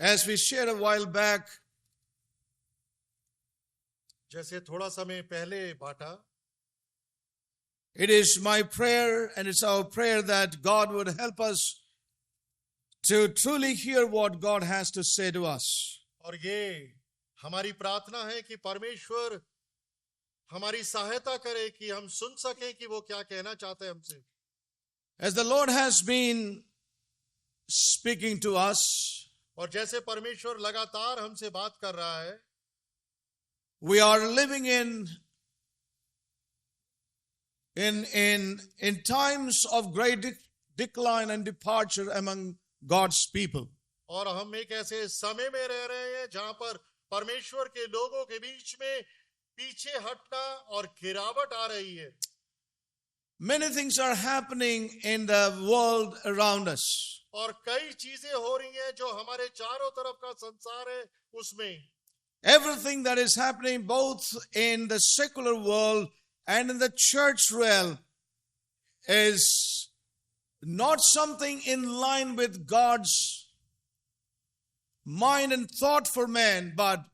As we shared a while back, जैसे थोड़ा समय पहले बांटा, it is my prayer and it's our prayer that God would help us to truly hear what God has to say to us. और ये हमारी प्रार्थना है कि परमेश्वर हमारी सहायता करे कि हम सुन सकें कि वो क्या कहना चाहते हैं हमसे. As the Lord has been speaking to us, और जैसे परमेश्वर लगातार हमसे बात कर रहा है, we are living in times of great decline and departure among God's people. और हम एक ऐसे समय में रह रहे हैं जहां पर परमेश्वर के लोगों के बीच में पीछे हटना और गिरावट आ रही है. Many things are happening in the world around us. और कई चीजें हो रही हैं जो हमारे चारों तरफ का संसार है उसमें. Everything that is happening both in the secular world and in the church realm is not something in line with God's mind and thought for man, but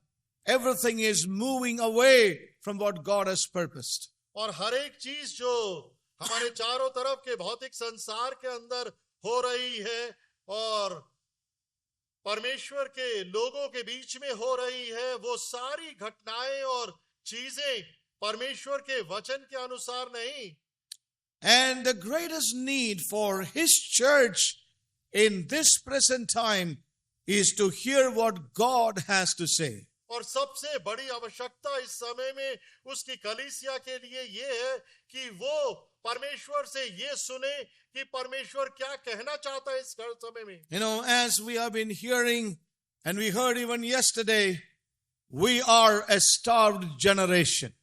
everything is moving away from what God has purposed. और हर एक चीज जो हमारे चारों तरफ के भौतिक संसार के अंदर हो रही है और परमेश्वर के लोगों के बीच में हो रही है, वो सारी घटनाएं और चीजें परमेश्वर के वचन के अनुसार नहीं. And the greatest need for His church in this present time is to hear what God has to say. और सबसे बड़ी आवश्यकता इस समय में उसकी कलीसिया के लिए ये है कि वो परमेश्वर से ये सुने कि परमेश्वर क्या कहना चाहता है इस समय में. You know, as we have been hearing and we heard even yesterday, we are a starved generation.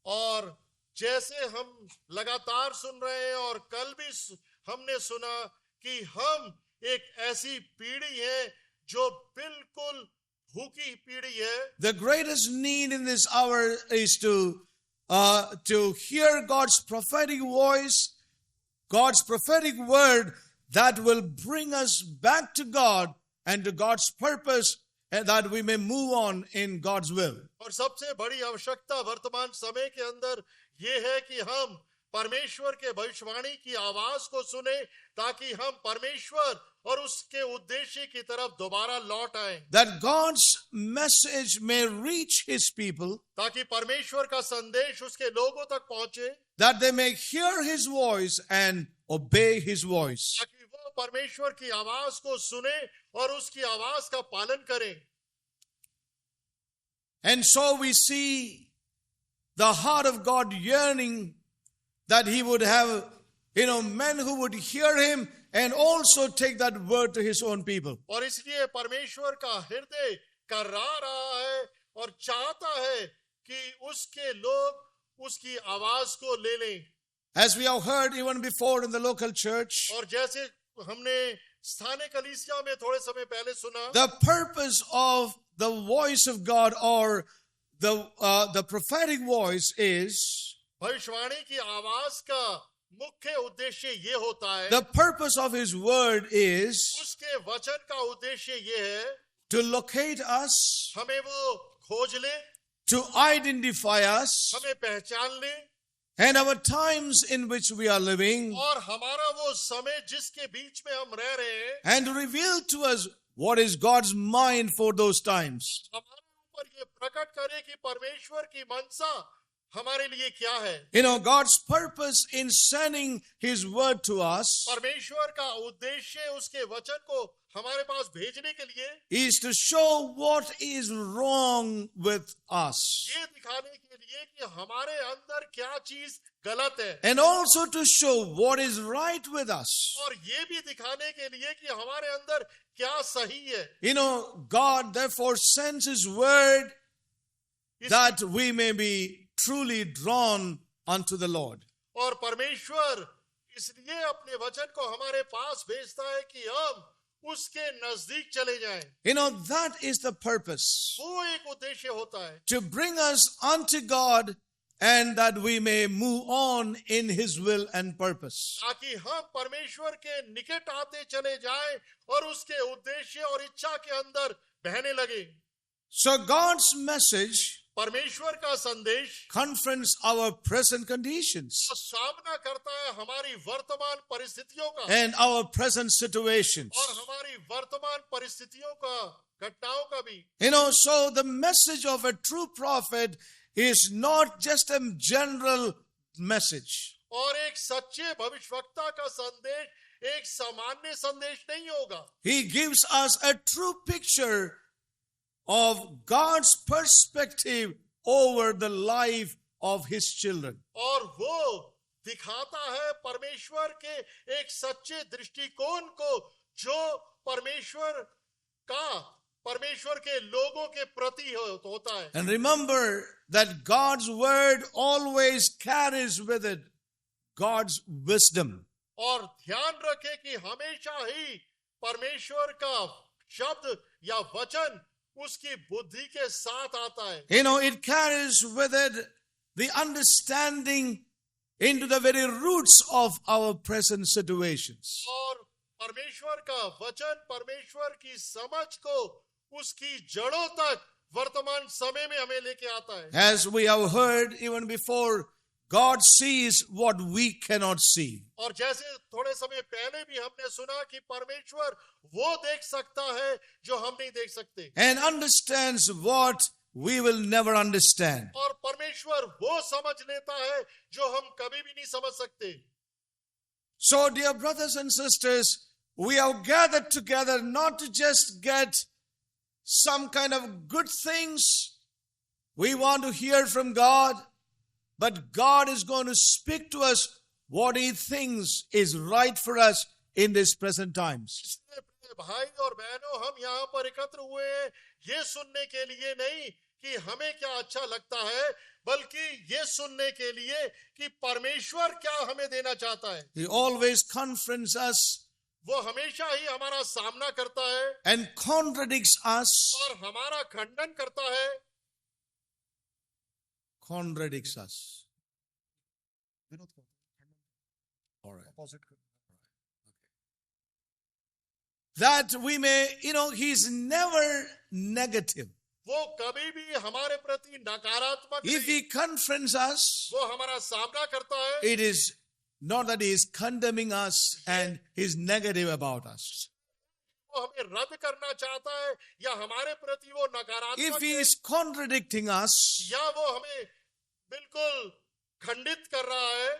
और जैसे हम लगातार सुन रहे हैं और कल भी हमने सुना कि हम एक ऐसी पीढ़ी है जो बिल्कुल भूखी पीढ़ी है. The greatest need in this hour is to hear God's prophetic voice, God's prophetic word that will bring us back to God and to God's purpose, and that we may move on in God's will. और सबसे बड़ी आवश्यकता वर्तमान समय के अंदर ये है कि हम परमेश्वर के भविष्यवाणी की आवाज को सुने ताकि हम परमेश्वर और उसके उद्देश्य की तरफ दोबारा लौट आए. That God's message may reach His people, ताकि परमेश्वर का संदेश उसके लोगों तक पहुंचे, that they may hear His voice and obey His voice. ताकि वो परमेश्वर की आवाज को सुने और उसकी आवाज का पालन करें. And so we see the heart of God yearning that He would have, men who would hear Him and also take that word to His own people. और इसलिए परमेश्वर का हृदय कर्रा रहा है और चाहता है कि उसके लोग उसकी आवाज को ले लें. As we have heard even before in the local church, और जैसे हमने स्थानीय कलीसिया में थोड़े समय पहले सुना, the purpose of the voice of God or the prophetic voice is, भविष्यवाणी की आवाज का मुख्य उद्देश्य ये होता है, the purpose of His word is उसके वचन का उद्देश्य ये है to locate us, हमें वो खोज ले, to identify us, हमें पहचान ले, and our times in which we are living, और हमारा वो समय जिसके बीच में हम रह रहे हैं, and to reveal to us what is God's mind for those times. हमारे ऊपर ये प्रकट करे कि परमेश्वर की मनसा हमारे लिए क्या है. God's purpose in sending His word to us परमेश्वर का उद्देश्य उसके वचन को हमारे पास भेजने के लिए is to show what is wrong with us, ये दिखाने के लिए कि हमारे अंदर क्या चीज गलत है, and also to show what is right with us. और ये भी दिखाने के लिए कि हमारे अंदर क्या सही है. God therefore sends His word that we may be truly drawn unto the Lord. और परमेश्वर इसलिए अपने वचन को हमारे पास भेजता है कि हम उसके नजदीक चले जाएं. That is the purpose, वो एक उद्देश्य होता है, to bring us unto God and that we may move on in His will and purpose. ताकि हम परमेश्वर के निकट आते चले जाएं और उसके उद्देश्य और इच्छा के अंदर बहने लगे। So God's message परमेश्वर का संदेश confronts our present conditions सामना करता है हमारी वर्तमान परिस्थितियों का and our present situations. और हमारी वर्तमान परिस्थितियों का, घटनाओं का भी। You know, so the message of a true prophet is not just a general message. और एक सच्चे भविष्यवक्ता का संदेश एक सामान्य संदेश नहीं होगा। He gives us a true picture of God's perspective over the life of His children. और वो दिखाता है परमेश्वर के एक सच्चे दृष्टिकोण को जो परमेश्वर के लोगों के प्रति होता है। And remember that God's word always carries with it God's wisdom. और ध्यान रखें कि हमेशा ही परमेश्वर का शब्द या वचन उसकी बुद्धि के साथ आता है। You know, it carries with it the understanding into the very roots of our present situations. और परमेश्वर का वचन परमेश्वर की समझ को उसकी जड़ों तक वर्तमान समय में हमें लेके आता है। As we have heard even before, God sees what we cannot see. और जैसे थोड़े समय पहले भी हमने सुना कि परमेश्वर वो देख सकता है जो हम नहीं देख सकते, And understands what we will never understand. और परमेश्वर वो समझ लेता है जो हम कभी भी नहीं समझ सकते। So, dear brothers and sisters, we have gathered together not to just get some kind of good things. We want to hear from God, but God is going to speak to us what He thinks is right for us in these present times. इसलिए प्रिय भाई और बहनों, हम यहाँ पर एकत्र हुए हैं ये सुनने के लिए नहीं कि हमें क्या अच्छा लगता है, बल्कि ये सुनने के लिए कि परमेश्वर क्या हमें देना चाहता है। He always confronts us वो हमेशा ही हमारा सामना करता है and contradicts us. और हमारा खंडन करता है। Contradicts us. All right. That we may, He's never negative. वो कभी भी हमारे प्रति नकारात्मक If नहीं, He confronts us, वो हमारा सामना करता है। it is not that He is condemning us and He's negative about us. वो हमें रद्द करना चाहता है या हमारे प्रति वो नकारात्मक If He है, is contradicting us, या वो हमें बिल्कुल खंडित कर रहा है।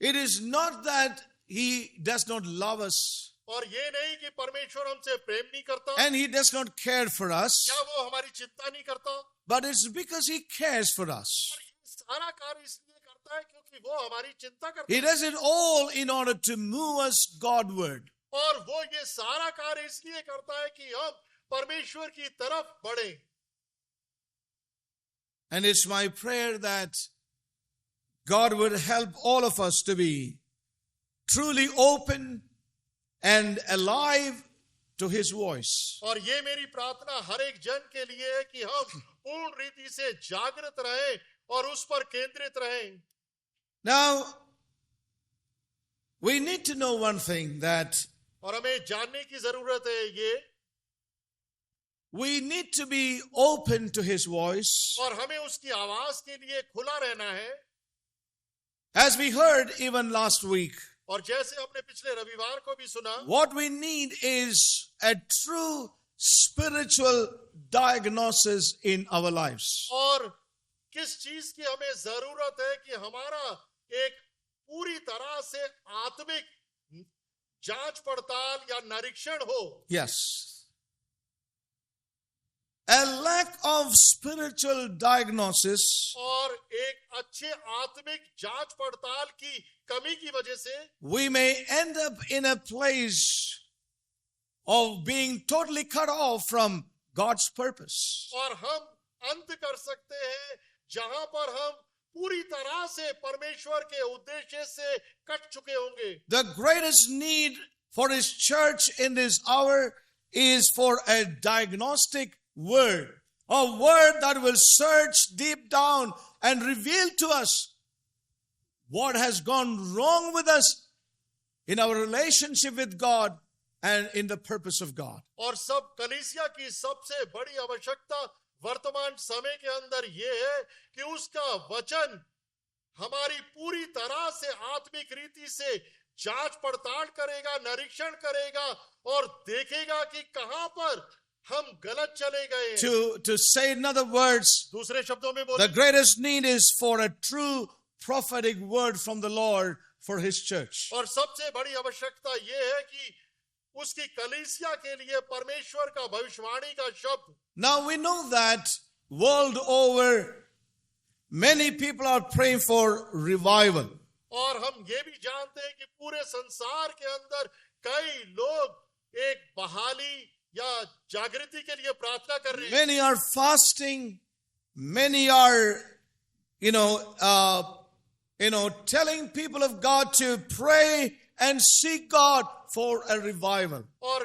it is not that He does not love us और ये नहीं कि परमेश्वर हमसे प्रेम नहीं करता and He does not care for us, या वो हमारी चिंता नहीं करता, but it's because He cares for us. और ये सारा कार्य इसलिए करता है क्योंकि वो हमारी चिंता करता He है, does it all in order to move us Godward. और वो ये सारा कार्य इसलिए करता है कि हम परमेश्वर की तरफ बढ़ें। And it's my prayer that God would help all of us to be truly open and alive to His voice. और ये मेरी प्रार्थना हर एक जन के लिए है कि हम पूर्ण रीति से जागृत रहें और उस पर केंद्रित रहें। Now, we need to know one thing, that और हमें जानने की जरूरत है ये, we need to be open to His voice. और हमें उसकी आवाज के लिए खुला रहना है। As we heard even last week, और जैसे हमने पिछले रविवार को भी सुना, what we need is a true spiritual diagnosis in our lives. और किस चीज की हमें जरूरत है कि हमारा एक पूरी तरह से आत्मिक जांच पड़ताल या निरीक्षण हो। Yes. A lack of spiritual diagnosis और एक अच्छे आत्मिक जांच पड़ताल की कमी की वजह से we may end up in a place of being totally cut off from God's purpose. और हम अंत कर सकते हैं जहां पर हम पूरी तरह से परमेश्वर के उद्देश्य से कट चुके होंगे। The greatest need for His church in this hour is for a diagnostic word, a word that will search deep down and reveal to us what has gone wrong with us in our relationship with God and in the purpose of God. और सब कलीसिया की सबसे बड़ी आवश्यकता वर्तमान समय के अंदर ये है कि उसका वचन हमारी पूरी तरह से आत्मिक रीति से जांच पड़ताल करेगा, निरीक्षण करेगा और देखेगा कि कहां पर हम गलत चले गए हैं। To say in other words, दूसरे शब्दों में the बोले, greatest need is for a true prophetic word from the Lord for His church. और सबसे बड़ी आवश्यकता ये है कि उसकी कलीसिया के लिए परमेश्वर का भविष्यवाणी का शब्द। Now we know that world over, many people are praying for revival. और हम ये भी जानते हैं कि पूरे संसार के अंदर कई लोग एक बहाली या जागृति के लिए प्रार्थना कर रहे हैं। Many are fasting. Many are, telling people of God to pray and seek God for a revival. और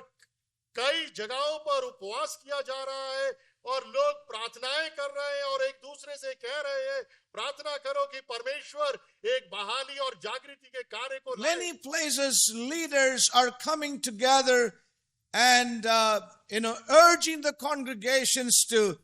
कई जगहों पर उपवास किया जा रहा है और लोग प्रार्थनाएं कर रहे हैं और एक दूसरे से कह रहे हैं प्रार्थना करो कि परमेश्वर एक बहाली और जागृति के कार्य को लाए। Many places leaders are coming together and urging the congregations to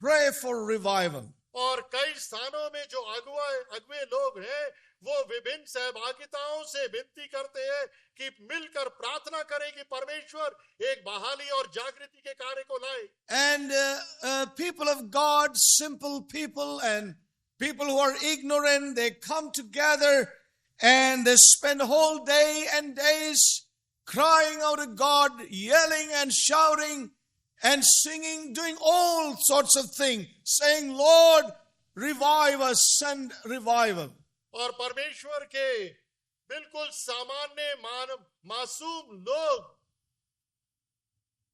pray for revival. और कई स्थानों में जो अगुवे लोग हैं वो विभिन्न सहभागिताओं से विनती करते हैं कि मिलकर प्रार्थना करें कि परमेश्वर एक बहाली और जागृति के कार्य को लाए। And people of God, simple people and people who are ignorant, they come together and they spend a whole day and days crying out to God, yelling and shouting and singing, doing all sorts of things, saying, Lord, revive us, send revival. और परमेश्वर के बिल्कुल सामान्य मासूम लोग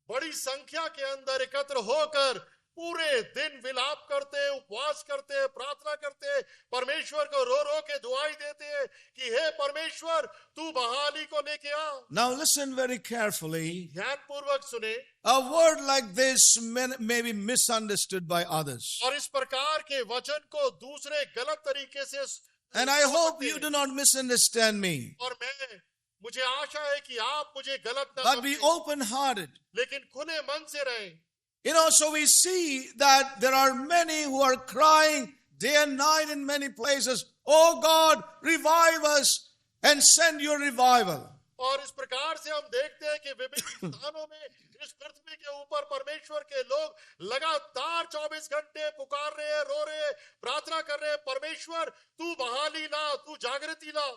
बड़ी संख्या के अंदर एकत्र होकर पूरे दिन विलाप करते हैं, उपवास करते हैं, प्रार्थना करते हैं, परमेश्वर को रो रो के दुआई देते हैं कि हे परमेश्वर तू बहाली को लेके आ। Now listen very carefully. ध्यानपूर्वक सुने। A word like this may be misunderstood by others. और इस प्रकार के वचन को दूसरे गलत तरीके से And I hope you do not misunderstand me. और मुझे आशा है कि आप मुझे गलत न But be समझें, open-hearted. लेकिन खुले मन से रहें। So we see that there are many who are crying day and night in many places, oh God, revive us and send your revival. और इस प्रकार से हम देखते हैं कि विभिन्न स्थानों में इस पृथ्वी के ऊपर परमेश्वर के लोग लगातार 24 घंटे पुकार रहे हैं, रो रहे हैं, प्रार्थना कर रहे हैं, परमेश्वर तू बहाली ला, तू जागृति ला।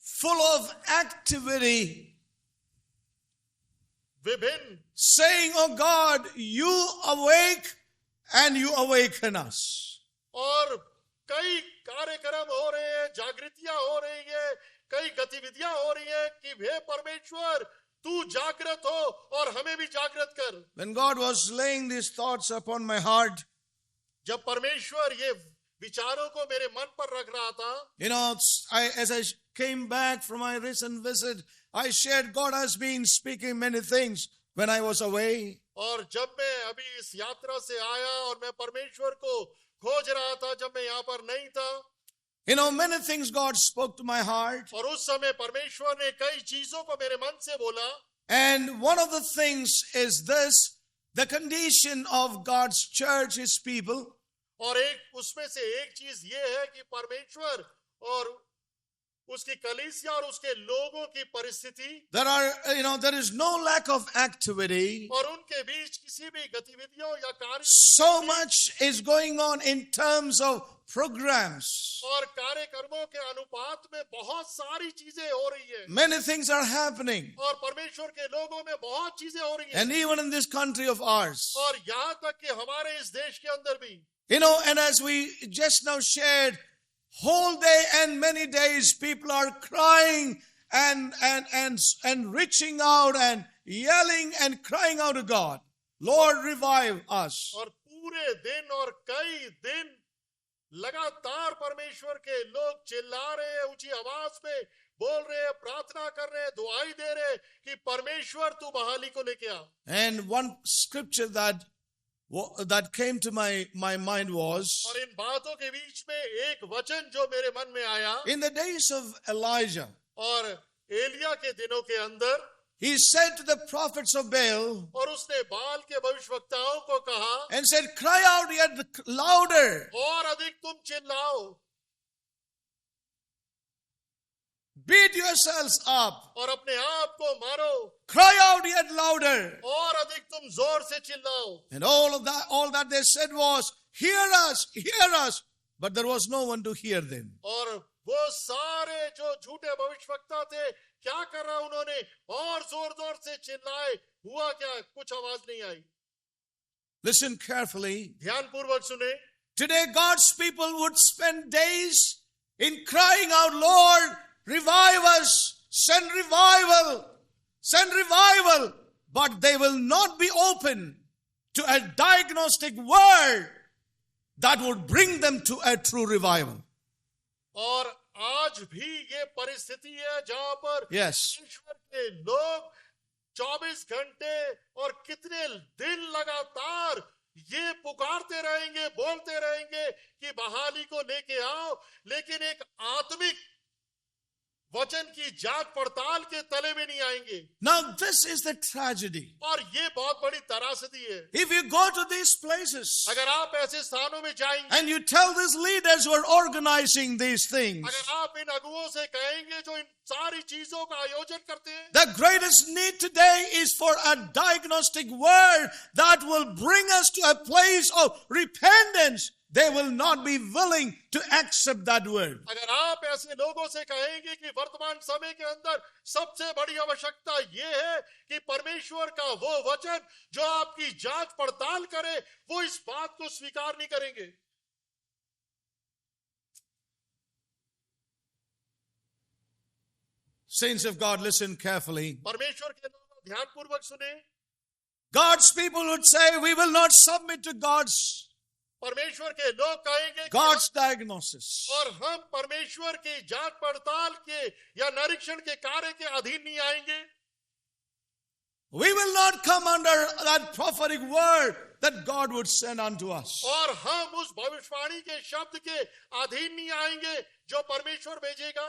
Full of activity, विभिन्न saying, oh God, you awake and you awaken us. और कई कार्यक्रम हो रहे हैं, जागृतियां हो रही है, कई गतिविधियां हो रही है कि हे परमेश्वर तू जागृत हो और हमें भी जागृत कर। When God was laying these thoughts upon my heart, जब परमेश्वर ये विचारों को मेरे मन पर रख रहा था, as I came back from my recent visit, I shared God has been speaking many things when I was away. और जब मैं अभी इस यात्रा से आया और मैं परमेश्वर को खोज रहा था, जब मैं यहाँ पर नहीं था, many things God spoke to my heart. और उस समय परमेश्वर ने कई चीजों को मेरे मन से बोला। And one of the things is this, the condition of God's church, His people. और उसमें से एक चीज ये है कि परमेश्वर और उसकी कलीसिया और उसके लोगों की परिस्थिति, there is no lack of activity. और उनके बीच किसी भी गतिविधियों या कार्य, So much is going on in terms of programs. और कार्यक्रमों के अनुपात में बहुत सारी चीजें हो रही है। Many things are happening. और परमेश्वर के लोगों में बहुत चीजें हो रही है। And even in this country of ours. और यहाँ तक कि हमारे इस देश के अंदर भी, and as we just now shared, whole day and many days people are crying and reaching out and yelling and crying out to God, Lord, revive us. और पूरे दिन और कई दिन लगातार परमेश्वर के लोग चिल्ला रहे हैं, ऊंची आवाज में बोल रहे हैं, प्रार्थना कर रहे हैं, दुआई दे रहे हैं कि परमेश्वर तू बहाली को लेके आ। And one scripture that that came to my mind was, और इन बातों के बीच में एक वचन जो मेरे मन में आया, in the days of Elijah, और एलिया के दिनों के अंदर, he said to the prophets of Baal, और उसने बाल के भविष्यवक्ताओं को कहा, and said, cry out yet louder, और अधिक तुम चिल्लाओ, beat yourselves up, और अपने आप को मारो, cry out yet louder. और अधिक तुम जोर से चिल्लाओ. And all that they said was, hear us, but there was no one to hear them. और वो सारे जो झूठे भविष्यवक्ता थे, क्या कर रहा उन्होंने, और जोर जोर से चिल्लाए, हुआ क्या, कुछ आवाज नहीं आई. Listen carefully. ध्यानपूर्वक सुने. Today God's people would spend days in crying out, Lord, revive us, send revival, but they will not be open to a diagnostic word that would bring them to a true revival. और आज भी ये परिस्थिति है जहां पर Yes. ईश्वर के लोग 24 घंटे और कितने दिन लगातार ये पुकारते रहेंगे, बोलते रहेंगे कि बहाली को लेके आओ, लेकिन एक आत्मिक वचन की जांच पड़ताल के तले में नहीं आएंगे. Now this is the tragedy. और ये बहुत बड़ी त्रासदी है. If you go to these places अगर आप ऐसे स्थानों में जाएंगे, and you tell these leaders who are organizing these things, अगर आप इन अगुओं से कहेंगे जो इन सारी चीजों का आयोजन करते हैं, the greatest need today is for a diagnostic word that will bring us to a place of repentance. They will not be willing to accept that word. अगर आप ऐसे लोगों से कहेंगे कि वर्तमान समय के अंदर सबसे बड़ी आवश्यकता ये है कि परमेश्वर का वो वचन जो आपकी जांच पड़ताल करे, वो इस बात को स्वीकार नहीं करेंगे. Saints of God, listen carefully. परमेश्वर के लोग ध्यानपूर्वक सुने. God's people would say, we will not submit to God's परमेश्वर के लोग कहेंगे God's diagnosis. और हम परमेश्वर की जांच पड़ताल के या निरीक्षण के कार्य के अधीन नहीं आएंगे. We will not come under that prophetic word that God would send unto us. और हम उस भविष्यवाणी के शब्द के अधीन नहीं आएंगे जो परमेश्वर भेजेगा.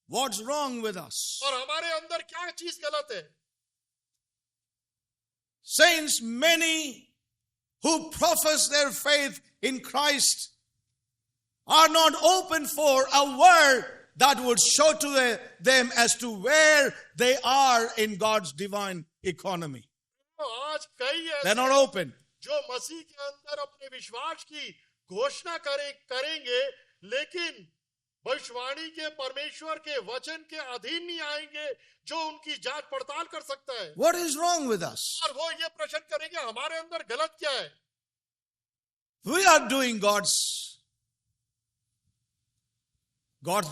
What's wrong with us? और हमारे अंदर क्या चीज गलत है? Saints, many who profess their faith in Christ are not open for a word that would show to them as to where they are in God's divine economy. आज कई They're ऐसे not open. जो मसीह के अंदर अपने विश्वास की घोषणा करेंगे, लेकिन भविष्यवाणी के परमेश्वर के वचन के अधीन नहीं आएंगे जो उनकी जांच पड़ताल कर सकता है. What is wrong with us? और वो ये प्रश्न करेंगे हमारे अंदर गलत क्या है. We are doing God's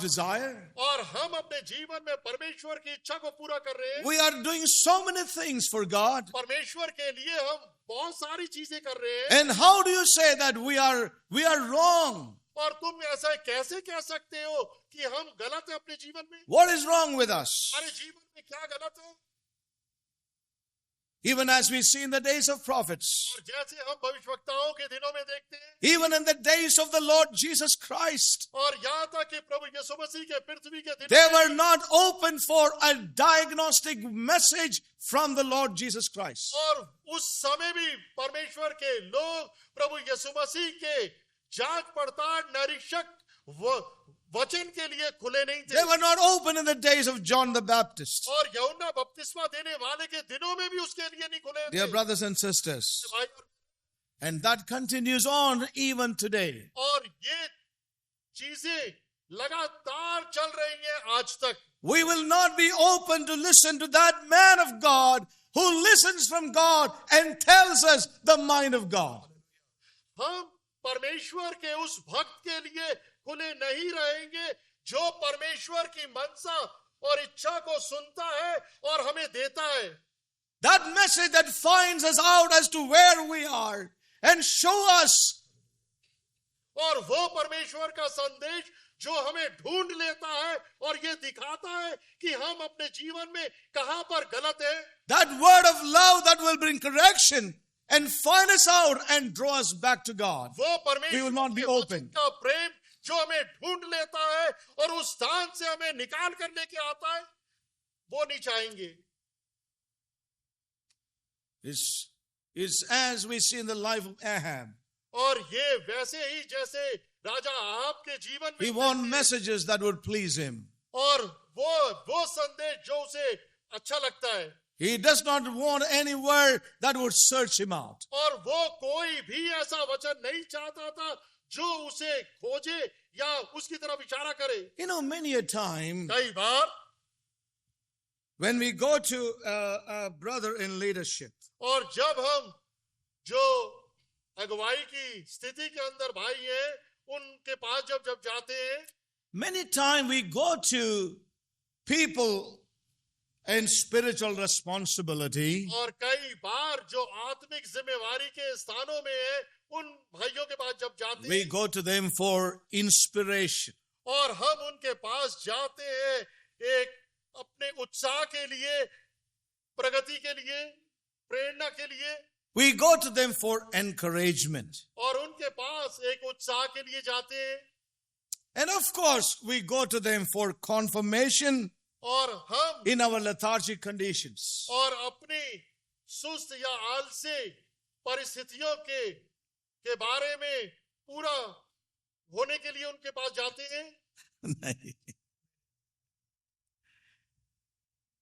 desire. और हम अपने जीवन में परमेश्वर की इच्छा को पूरा कर रहे हैं. We are doing so many things for God. परमेश्वर के लिए हम बहुत सारी चीजें कर रहे हैं. And how do you say that we are wrong? और तुम ऐसा कैसे कह सकते हो कि हम गलत है अपने जीवन में? What is wrong with us? हमारे जीवन में क्या गलत है? Even as we see in the days of prophets, और जैसे हम भविष्यवक्ताओं के दिनों में देखते हैं, even in the days of the Lord Jesus Christ, और यहाँ तक कि प्रभु यीशु मसीह के पृथ्वी के दिनों they में were not open for a diagnostic message from the Lord Jesus Christ. और उस समय भी परमेश्वर के लोग प्रभु यीशु मसीह के जांच पड़ताल निरीक्षक वचन के लिए खुले नहीं थे. They were not open in the days of John the Baptist. और यूहन्ना बपतिस्मा देने वाले के दिनों में भी उसके लिए नहीं खुले Dear थे. brothers and sisters, भाई, and that continues on even today. और ये चीजें लगातार चल रही हैं आज तक. We will not be open to listen to that man of God who listens from God and tells us the mind of God. हम परमेश्वर के उस भक्त के लिए खुले नहीं रहेंगे जो परमेश्वर की मनसा और इच्छा को सुनता है और हमें देता है. That message that finds us out as to where we are and show us और वो परमेश्वर का संदेश जो हमें ढूंढ लेता है और ये दिखाता है कि हम अपने जीवन में कहां पर गलत है. that word of love that will bring correction and find us out and draw us back to God. वो We will not be परमेश्वर open. का प्रेम जो हमें ढूंढ लेता है और उस स्थान से हमें निकाल कर लेके आता है, वो नहीं चाहेंगे. Is as we see in the life of Ahab. और ये वैसे ही जैसे राजा आहाब के जीवन He में wanted messages that would please him. और वो संदेश जो उसे अच्छा लगता है, He does not want any word that would search him out. और वो कोई भी ऐसा वचन नहीं चाहता था जो उसे खोजे या उसकी तरफ इशारा करे. You know, many a time कई बार when we go to a brother in leadership, और जब हम जो अगुवाई की स्थिति के अंदर भाई हैं उनके पास जब जाते हैं, many times we go to people in spiritual responsibility, और कई बार जो आत्मिक जिम्मेवारी के स्थानों में है उन भाइयों के पास जब जाते we हैं, go to them for inspiration. और हम उनके पास जाते हैं एक अपने उत्साह के लिए, प्रगति के लिए, प्रेरणा के लिए, We go to them for encouragement. और उनके पास एक उत्साह के लिए जाते हैं. And of course, we go to them for confirmation और हम in our lethargic conditions. और अपनी सुस्त या आलसी परिस्थितियों के बारे में पूरा होने के लिए उनके पास जाते हैं.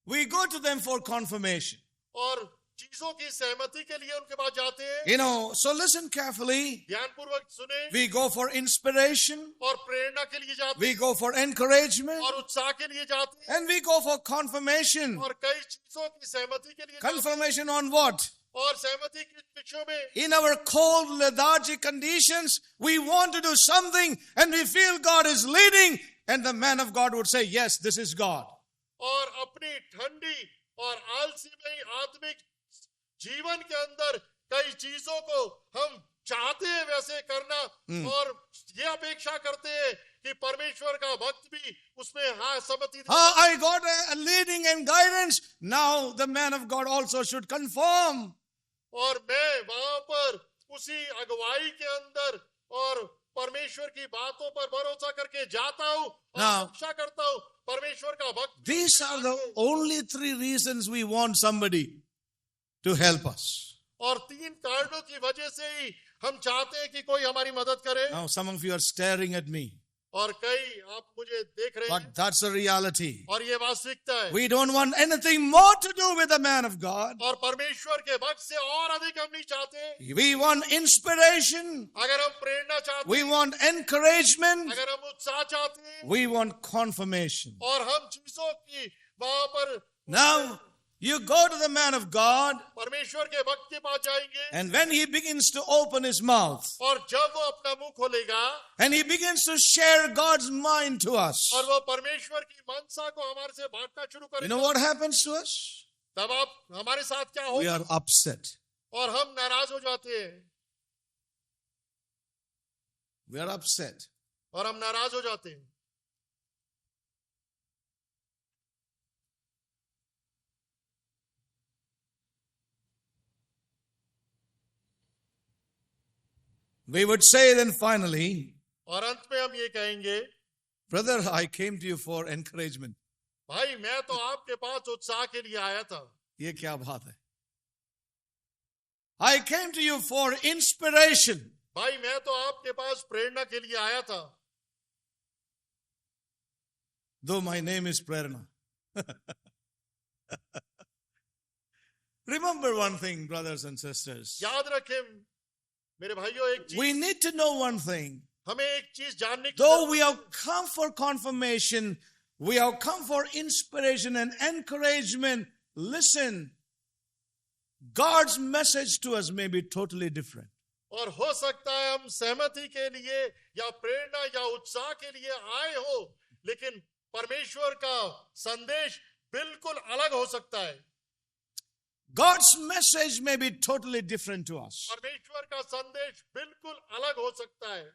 We go to them for confirmation. और चीजों की सहमति के लिए उनके पास जाते हैं. You know, so listen carefully. ध्यानपूर्वक सुने. We go for inspiration. और प्रेरणा के लिए जाते We हैं. go for encouragement. और उत्साह के लिए जाते हैं. And we go for confirmation. और कई चीजों की सहमति के लिए जाते हैं. Confirmation on what? और सहमति किन विषयों में? In our cold, lethargic conditions, we want to do something and we feel God is leading, and the man of God would say, yes, this is God. और अपनी ठंडी और आलसीमय आत्मिक जीवन के अंदर कई चीजों को हम चाहते हैं वैसे करना, और ये अपेक्षा करते हैं कि परमेश्वर का भक्त भी उसमें हाँ सम्मति दे. I got a leading and guidance. Now the man of God also should conform. और मैं वहां पर उसी अगुवाई के अंदर और परमेश्वर की बातों पर भरोसा करके जाता हूँ और Now, अपेक्षा करता हूँ परमेश्वर का भक्त. These are the only three reasons we want somebody to help us. और तीन कारणों की वजह से ही हम चाहते हैं कि कोई हमारी मदद करे. Now some of you are staring at me, और कई आप मुझे देख रहे हैं, but that's the reality. और ये वास्तविकता है. We don't want anything more to do with the man of God. और परमेश्वर के भक्त से और अधिक हम नहीं चाहते. We want inspiration. अगर हम प्रेरणा चाहते We हैं, want encouragement. अगर हम उत्साह चाहते हैं, We want confirmation. और हम चीजों की वहां पर Now, you go to the man of God, परमेश्वर के भक्त के पास जाएंगे, and when he begins to open his mouth, और जब वो अपना मुंह खोलेगा and he begins to share God's mind to us, और वो परमेश्वर की मनसा को हमारे से बांटना शुरू you करेगा, know what happens to us? तब आप हमारे साथ क्या We होगा? are upset. और हम नाराज हो जाते हैं. We are upset. और हम नाराज हो जाते हैं. We would say then finally, और अंत में हम ये कहेंगे, brother, I came to you for encouragement. भाई मैं तो आपके पास उत्साह के लिए आया था. ये क्या बात है? I came to you for inspiration. भाई मैं तो आपके पास प्रेरणा के लिए आया था. Though my name is Prerna. Remember one thing, brothers and sisters. याद रखें मेरे भाइयों, एक चीज, We need to know one thing. हमें एक चीज जानने की Though जरूरत we है. have come for confirmation, we have come for inspiration and encouragement. Listen, God's message to us may be totally different. और हो सकता है हम सहमति के लिए या प्रेरणा या उत्साह के लिए आए हो, लेकिन परमेश्वर का संदेश बिल्कुल अलग हो सकता है. God's message may be totally different to us. परमेश्वर का संदेश बिल्कुल अलग हो सकता है.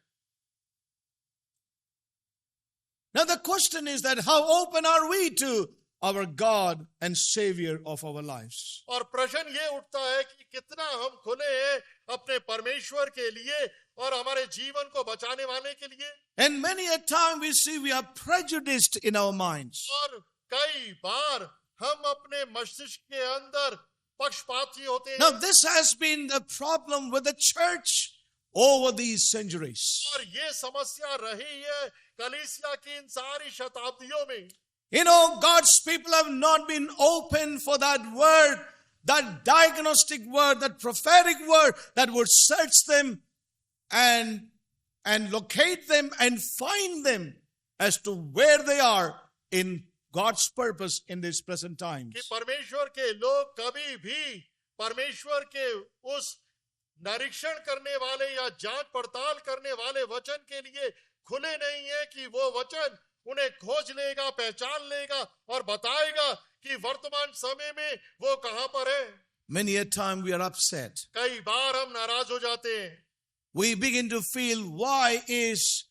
Now the question is that how open are we to our God and Savior of our lives. और प्रश्न ये उठता है कि कितना हम खुले हैं अपने परमेश्वर के लिए और हमारे जीवन को बचाने वाले के लिए. And many a time we see we are prejudiced in our minds. और कई बार हम अपने मस्तिष्क के अंदर पक्षपाती होते हैं. Now this has been the problem with the church over these centuries. और ये समस्या रही है कलीसिया की इन सारी शताब्दियों में. You know, God's people have not been open for that word, that diagnostic word, that prophetic word that would search them and locate them and find them as to where they are in God's purpose in these present times. कि परमेश्वर के लोग कभी भी परमेश्वर के उस निरीक्षण करने वाले या जांच पड़ताल करने वाले वचन के लिए खुले नहीं है कि वो वचन उन्हें खोज लेगा, पहचान लेगा और बताएगा कि वर्तमान समय में वो कहां पर है. Many a time we are upset. कई बार हम नाराज हो जाते हैं. We begin to feel, why is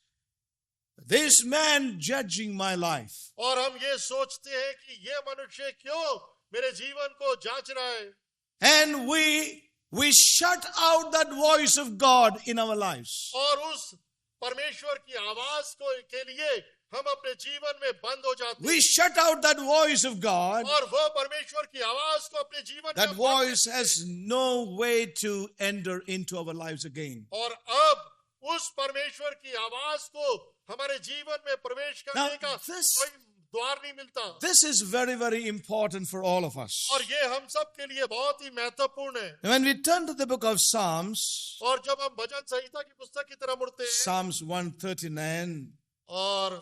this man judging my life? और हम ये सोचते हैं कि ये मनुष्य क्यों मेरे जीवन को जांच रहा है. And we shut out that voice of God in our lives. और उस परमेश्वर की आवाज को के लिए हम अपने जीवन में बंद हो जाते हैं. We shut out that voice of God. और वो परमेश्वर की आवाज को अपने जीवन That में बंद voice करते हैं. has no way to enter into our lives again. और अब उस परमेश्वर की आवाज को हमारे जीवन में प्रवेश करने Now, का कोई द्वार नहीं मिलता. This is very, very important for all of us. और ये हम सब के लिए बहुत ही महत्वपूर्ण है. When we turn to the book of Psalms, और जब हम भजन संहिता की पुस्तक की तरफ मुड़ते हैं Psalms 139, और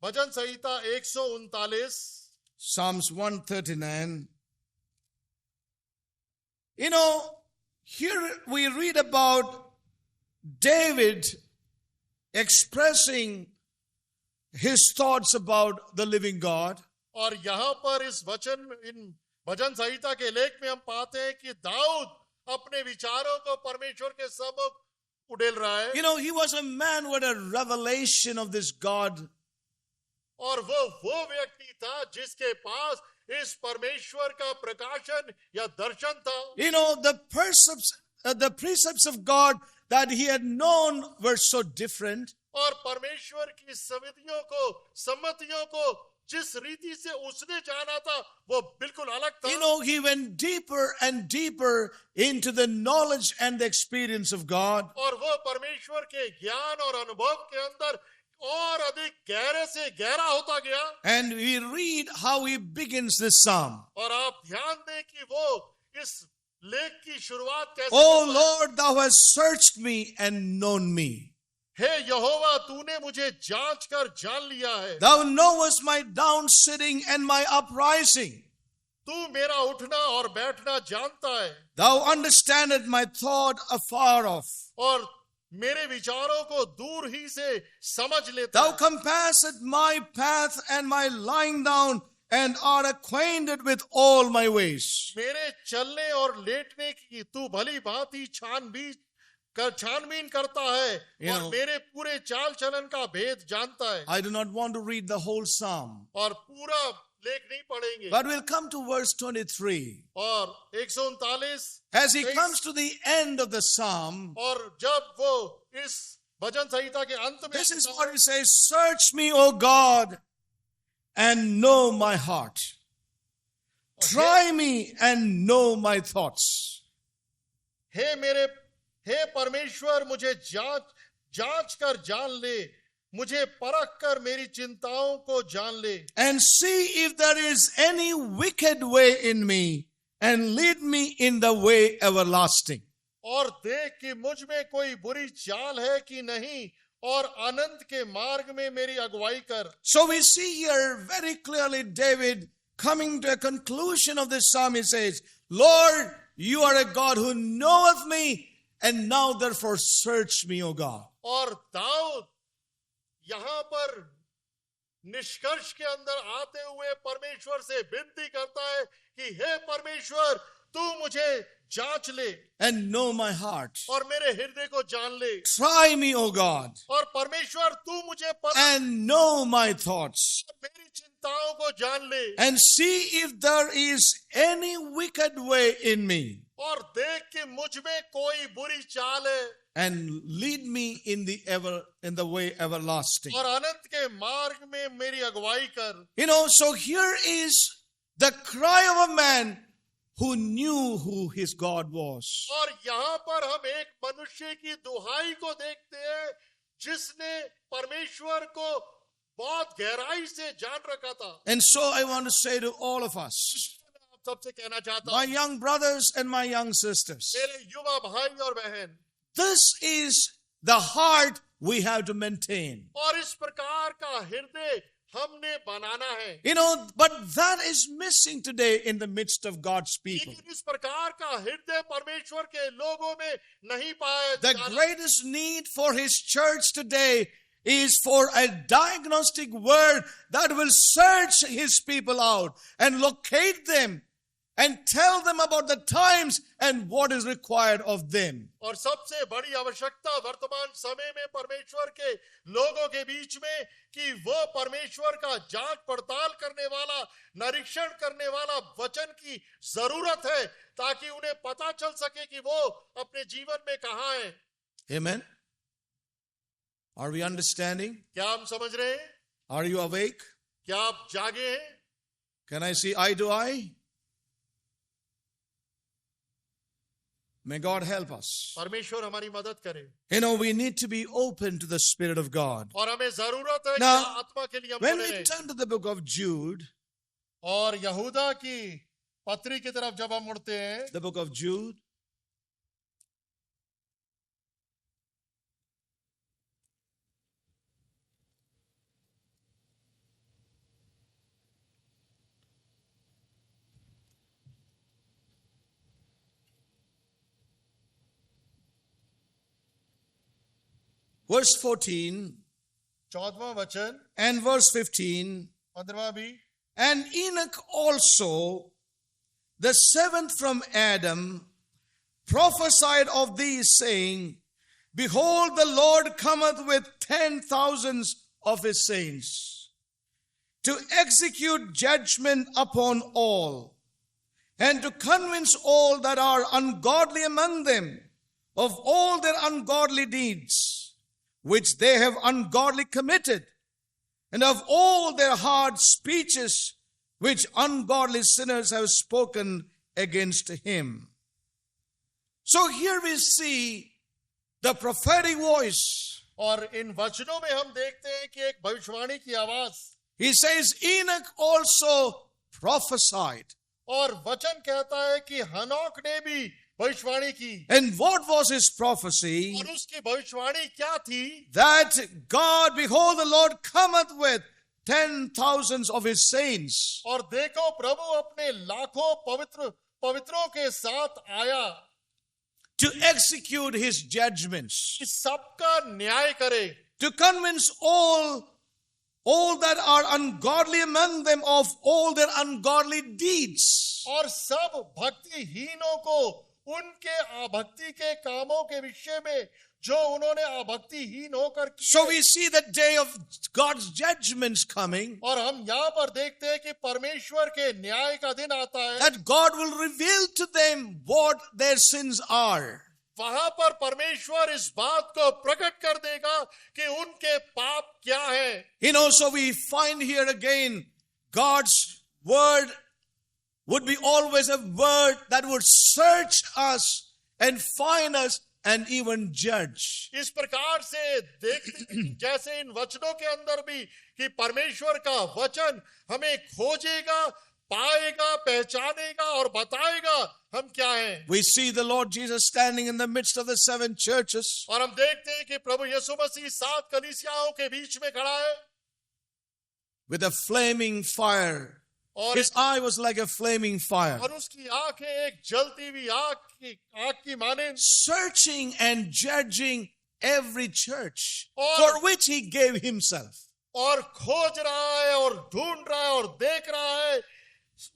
भजन संहिता 139, Psalms 139. You know, here we read about David expressing his thoughts about the living God. और यहाँ पर इस वचन इन भजन संहिता के लेख में हम पाते हैं कि दाऊद अपने विचारों को परमेश्वर के सम्मुख उड़ेल रहा है. You know, he was a man with a revelation of this God. और वो व्यक्ति था जिसके पास इस परमेश्वर का प्रकाशन या दर्शन था. You know, the precepts of God that he had known were so different. और परमेश्वर की सम्मतियों को जिस रीति से उसने जाना था वो बिल्कुल अलग था. You know, he went deeper and deeper into the knowledge and the experience of God. और वो परमेश्वर के ज्ञान और अनुभव के अंदर और अधिक गहरे से गहरा होता गया. And we read how he begins this psalm. और आप ध्यान दें कि वो इस लेख की शुरुआत कैसे Oh करता है. Lord, thou hast searched me and known me. हे यहोवा तूने मुझे जांच कर जान लिया है. Thou knowest my down sitting and my uprising. तू मेरा उठना और बैठना जानता है. Thou understandest my thought afar off. और मेरे विचारों को दूर ही से समझ लेता Thou है. compassest my path and my lying down and art acquainted with all my ways. मेरे चलने और लेटने की तू भली भांति छानबीन करता है और मेरे पूरे चाल चलन का भेद जानता है. I do not want to read the whole psalm, और पूरा लेख नहीं पढ़ेंगे. but we'll come to verse 23. और 139 As he comes to the end of the psalm, और जब वो इस भजन संहिता के अंत में this is what he says: Search me, O God, and know my heart. Try me and know my thoughts. हे परमेश्वर मुझे जांच कर जान ले, मुझे परख कर मेरी चिंताओं को जान ले. And see if there is any wicked way in me, and lead me in the way everlasting. और देख कि मुझ में कोई बुरी चाल है कि नहीं, और अनंत के मार्ग में मेरी अगुवाई कर. So we see here very clearly David coming to a conclusion of this psalm. He says, Lord, you are a God who knoweth me, and now therefore search me, O God. और दाऊद यहाँ पर निष्कर्ष के अंदर आते हुए परमेश्वर से विनती करता है कि हे परमेश्वर तू मुझे जांच ले and know my heart. और मेरे हृदय को जान ले। Try me, O God, और परमेश्वर तू मुझे परख, and know my thoughts, मेरी चिंताओं को जान ले and see if there is any wicked way in me, और देख कि मुझ में कोई बुरी चाल है and lead me in the way everlasting. और अनंत के मार्ग में मेरी अगुवाई कर। You know, so here is the cry of a man who knew who his God was. और यहाँ पर हम एक मनुष्य की दुहाई को देखते हैं जिसने परमेश्वर को बहुत गहराई से जान रखा था। And so I want to say to all of us, मैं आप सबसे कहना चाहता my हूँ, young brothers and my young sisters, मेरे युवा भाई और बहन, this is the heart we have to maintain. और इस प्रकार का हृदय हमने बनाना है। You know, but that is missing today in the midst of God's people. लेकिन इस प्रकार का हृदय परमेश्वर के लोगों में नहीं पाया The जा रहा। greatest need for his church today is for a diagnostic word that will search his people out and locate them and tell them about the times and what is required of them. और सबसे बड़ी आवश्यकता वर्तमान समय में परमेश्वर के लोगों के बीच में कि वो परमेश्वर का जांच पड़ताल करने वाला, निरीक्षण करने वाला वचन की जरूरत है ताकि उन्हें पता चल सके कि वो अपने जीवन में कहाँ हैं। Amen. Are we understanding? क्या हम समझ रहे हैं? Are you awake? क्या आप जागे हैं? Can I see eye to eye? May God help us. परमेश्वर हमारी मदद करे। You know, we need to be open to the Spirit of God. और हमें जरूरत है कि Now, आत्मा के लिए हम when खुले we रहें। turn to the book of Jude, और यहूदा की पत्री की तरफ जब हम मुड़ते हैं, the book of Jude, verse 14 14वां वचन and verse 15, 15वां भी, and Enoch also, the seventh from Adam, prophesied of these, saying, Behold, the Lord cometh with 10,000s of his saints, to execute judgment upon all, and to convince all that are ungodly among them of all their ungodly deeds, which they have ungodly committed, and of all their hard speeches, which ungodly sinners have spoken against him. So here we see the prophetic voice. और इन वचनों में हम देखते हैं कि एक भविष्यवाणी की आवाज। He says, Enoch also prophesied. और वचन कहता है कि हनोक ने भी भविष्यवाणी की। And what was his prophecy? और उसकी भविष्यवाणी क्या थी? That God, behold, the Lord cometh with 10,000s of his saints. और देखो प्रभु अपने लाखों पवित्रों के साथ आया To execute his judgments. कि सबका न्याय करे, To convince all that are ungodly among them of all their ungodly deeds. और सब भक्तिहीनों को उनके अभक्ति के कामों के विषय में जो उन्होंने अभक्तिहीन होकर किए। So we see the day of God's judgments coming. और हम यहाँ पर देखते हैं कि परमेश्वर के न्याय का दिन आता है। That God will reveal to them what their sins are. वहां पर परमेश्वर इस बात को प्रकट कर देगा कि उनके पाप क्या हैं। You know, so we find here again, God's word would be always a word that would search us and find us and even judge. इस प्रकार से देखते जैसे इन वचनों के अंदर भी कि परमेश्वर का वचन हमें खोजेगा, पाएगा, पहचानेगा और बताएगा हम क्या हैं। We see the Lord Jesus standing in the midst of the seven churches. और हम देखते हैं कि प्रभु यीशु मसीह 7 कलीसियाओं के बीच में खड़ा है with a flaming fire. और His eye was like a flaming fire, और उसकी आंखें एक जलती हुई आग की माने searching and judging every church और- for which he gave himself. और खोज रहा है और ढूंढ रहा है और देख रहा है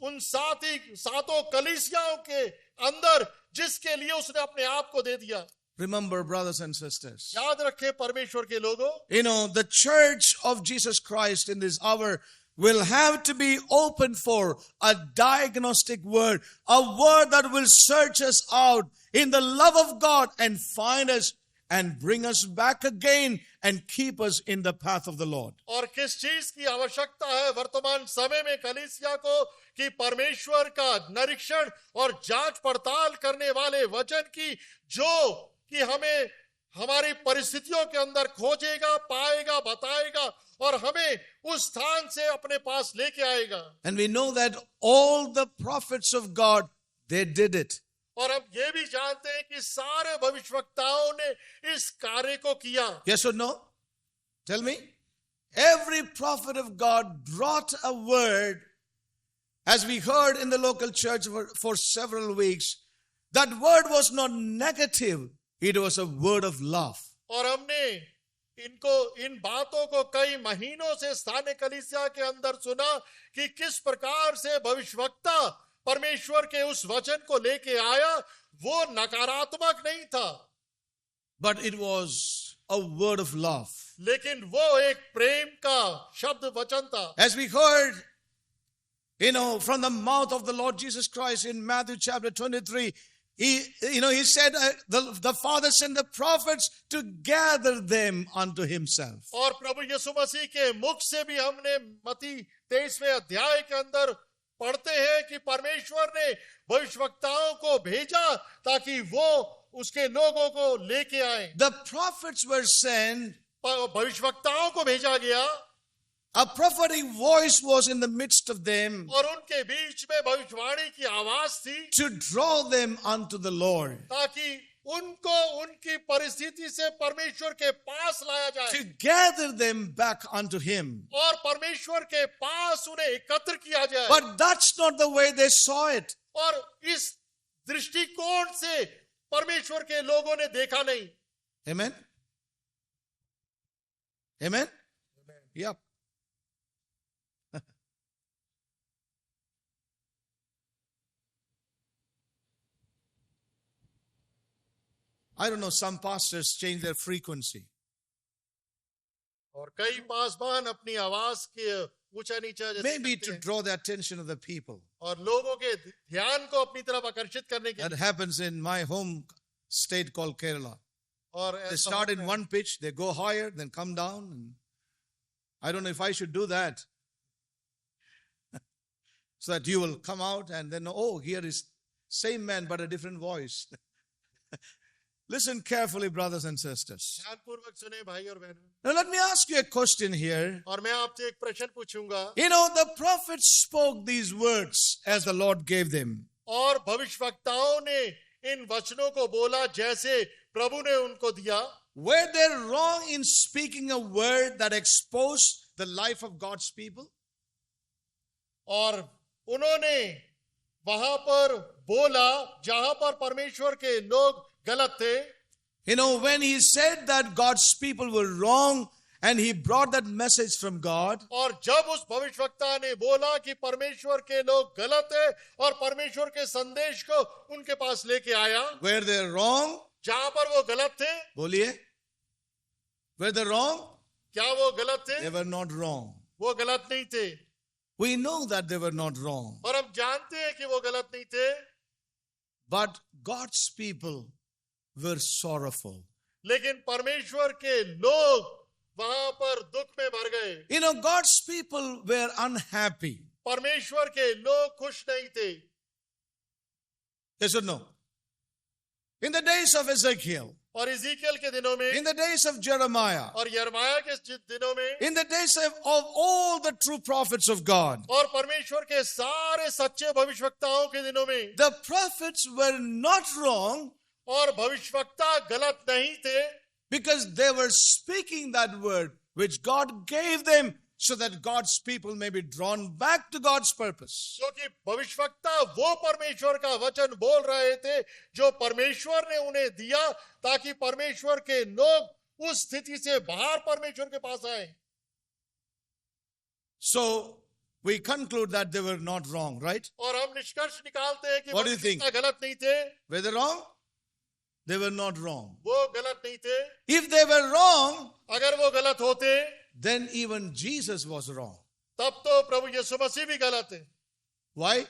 उन सातों कलीसियाओं के अंदर जिसके लिए उसने अपने आप को दे दिया। Remember, brothers and sisters, याद रखें परमेश्वर के लोगों, you know, the church of Jesus Christ in this hour will have to be open for a diagnostic word, a word that will search us out in the love of God and find us and bring us back again and keep us in the path of the Lord. और किस चीज की आवश्यकता है वर्तमान समय में कलीसिया को, कि परमेश्वर का निरीक्षण और जांच पड़ताल करने वाले वचन की, जो कि हमें हमारी परिस्थितियों के अंदर खोजेगा, पाएगा, बताएगा और हमें उस स्थान से अपने पास लेके आएगा। And we know that all the prophets of God, they did it. और हम ये भी जानते हैं कि सारे भविष्यवक्ताओं ने इस कार्य को किया। Yes or no? Tell me. Every prophet of God brought a word, as we heard in the local church for several weeks. That word was not negative. It was a word of love. और हमने इन बातों को कई महीनों से स्थानीय कलीसिया के अंदर सुना कि किस प्रकार से भविष्यवक्ता परमेश्वर के उस वचन को लेके आया। वो नकारात्मक नहीं था, but it was a word of love. लेकिन वो एक प्रेम का शब्द वचन था। As we heard, you know, from the mouth of the Lord Jesus Christ in Matthew chapter 23, he said, the Father sent the prophets to gather them unto himself. और प्रभु यीशु मसीह के मुख से भी हमने मत्ती 23वें अध्याय के अंदर पढ़ते हैं कि परमेश्वर ने भविष्यवक्ताओं को भेजा ताकि वो उसके लोगों को लेके आए। The prophets were sent. भविष्यवक्ताओं को भेजा गया। A prophetic voice was in the midst of them, और उनके बीच में भविष्यवाणी की आवाज थी, to draw them unto the Lord, ताकि उनको उनकी परिस्थिति से परमेश्वर के पास लाया जाए, to gather them back unto him. और परमेश्वर के पास उन्हें एकत्र किया जाए। But that's not the way they saw it. और इस दृष्टिकोण से परमेश्वर के लोगों ने देखा नहीं। Amen. Amen. Yep. I don't know, some pastors change their frequency. और कई पासवान अपनी आवाज के ऊंचा नीचा जैसे Maybe करते to हैं, draw the attention of the people. और लोगों के ध्यान को अपनी तरफ आकर्षित करने के That happens in my home state called Kerala. और They ऐसा start होता in है। one pitch, they go higher, then come down. And I don't know if I should do that. So that you will come out and then, oh, here is same man but a different voice. Listen carefully, brothers and sisters. ध्यानपूर्वक सुने भाई और बहनों। Now let me ask you a question here. और मैं आपसे एक प्रश्न पूछूंगा। You know, the prophets spoke these words as the Lord gave them. और भविष्यवक्ताओं ने इन वचनों को बोला जैसे प्रभु ने उनको दिया। Were they wrong in speaking a word that exposed the life of God's people? और उन्होंने वहां पर बोला जहां पर परमेश्वर के लोग गलत थे। You know, when he said that God's people were wrong and he brought that message from God, और जब उस भविष्यवक्ता ने बोला कि परमेश्वर के लोग गलत है और परमेश्वर के संदेश को उनके पास लेके आया, were they wrong? जहां पर वो गलत थे, बोलिए, were they wrong? क्या वो गलत थे? They were not wrong. वो गलत नहीं थे। We know that they were not wrong. और हम जानते हैं कि वो गलत नहीं थे, But God's people were sorrowful. लेकिन परमेश्वर के लोग वहां पर दुख में भर गए। You know, God's people were unhappy. परमेश्वर के लोग खुश नहीं थे। Yes or no? In the days of Ezekiel, और इज़ीकियल के दिनों में, in the days of Jeremiah, और यिर्मयाह के दिनों में, in the days of all the true prophets of God, और परमेश्वर के सारे सच्चे भविष्यवक्ताओं के दिनों में, the prophets were not wrong और भविष्यवक्ता गलत नहीं थे, because they were speaking that word which God gave them so that God's people may be drawn back to God's purpose. क्योंकि भविष्यवक्ता वो परमेश्वर का वचन बोल रहे थे जो परमेश्वर ने उन्हें दिया ताकि परमेश्वर के लोग उस स्थिति से बाहर परमेश्वर के पास आए। So we conclude that they were not wrong, right? और हम निष्कर्ष निकालते हैं कि What do वो you think? कितना गलत नहीं थे, Were they wrong? They were not wrong. वो गलत नहीं थे. If they were wrong, अगर वो गलत होते, then even Jesus was wrong. तब तो प्रभु यीशु मसीह भी गलत है. Why?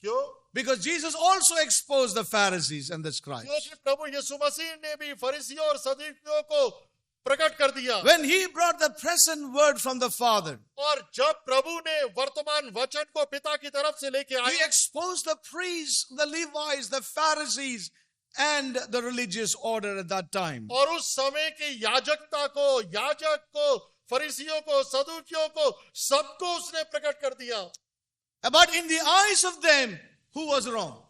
क्यों? Because Jesus also exposed the Pharisees and the scribes. क्योंकि प्रभु यीशु मसीह ने भी फरीसियों और सदूकियों को प्रकट कर दिया. When he brought the present word from the Father, और जब प्रभु ने वर्तमान वचन को पिता की तरफ से लेके he आए, exposed the priests, the Levites, the Pharisees, and the religious order at that time. और उस समय की याजकता को, याजक को, फरीसियों को, सदूकियों को, सबको उसने प्रकट कर दिया. But in the eyes of them, who was wrong?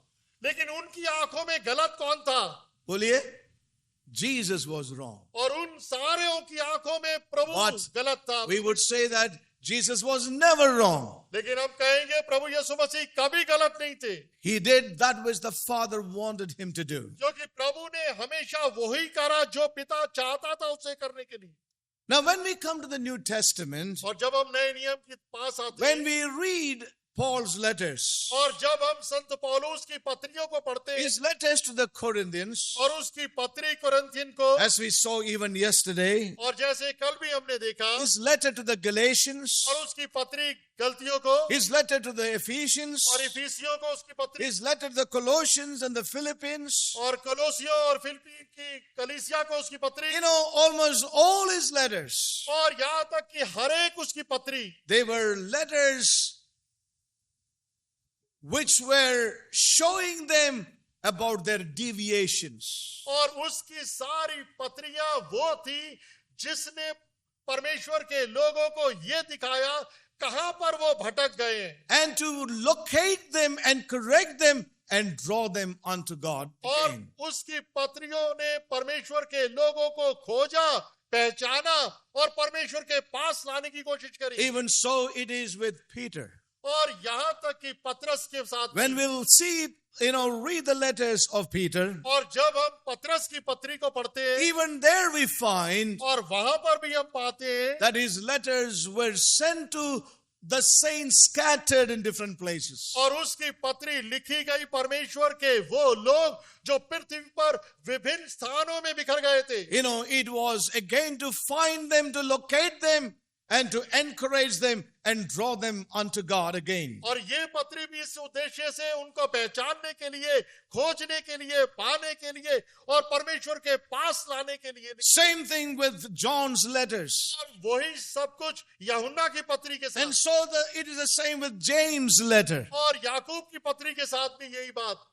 लेकिन उनकी आंखों में गलत कौन था? बोलिए, Jesus was wrong. और उन सारों की आंखों में प्रभु But गलत था. we would say that Jesus was never wrong. लेकिन हम कहेंगे प्रभु यीशु मसीह कभी गलत नहीं थे. He did that which the Father wanted him to do. क्योंकि प्रभु ने हमेशा वही करा जो पिता चाहता था उसे करने के लिए. Now, when we come to the New Testament, और जब हम नए नियम के पास आते when हैं, we read Paul's letters, और जब हम संत पौलुस की पत्रियों को पढ़ते हैं, his letters to the Corinthians, और उसकी पत्री कुरिन्थियन को, as we saw even yesterday, और जैसे कल भी हमने देखा, his letter to the Galatians, और उसकी पत्री गलतियों को, his letter to the Ephesians, और इफिसियों को उसकी पत्री, his letter to the Colossians and the Philippians, और कोलोसियों और फिलिप्पी की कलीसिया को उसकी पत्री, almost all his letters, और यहाँ तक कि हर एक उसकी पत्री, they were letters which were showing them about their deviations. और उसकी सारी पत्रियां वो थी जिसने परमेश्वर के लोगों को ये दिखाया कहां पर वो भटक गए हैं, And to locate them and correct them and draw them unto God और again. उसकी पत्रियों ने परमेश्वर के लोगों को खोजा, पहचाना और परमेश्वर के पास लाने की कोशिश करी. Even so it is with Peter. और यहाँ तक कि पतरस के साथ, When we'll see, read the letters of Peter, और जब हम पतरस की पत्री को पढ़ते हैं, even there we find और वहां पर भी हम पाते हैं that his letters were sent to the saints scattered in different places. और उसकी पत्री लिखी गई परमेश्वर के वो लोग जो पृथ्वी पर विभिन्न स्थानों में बिखर गए थे. It was again to find them, to locate them, and to encourage them and draw them unto God again. और ये पत्री भी इस उद्देश्य से उनको पहचानने के लिए, खोजने के लिए, पाने के लिए और परमेश्वर के पास लाने के लिए. Same thing with John's letters. और वही सब कुछ यूहन्ना की पत्री के And साथ, so it is the same with James' letter. और याकूब की पत्री के साथ भी यही बात.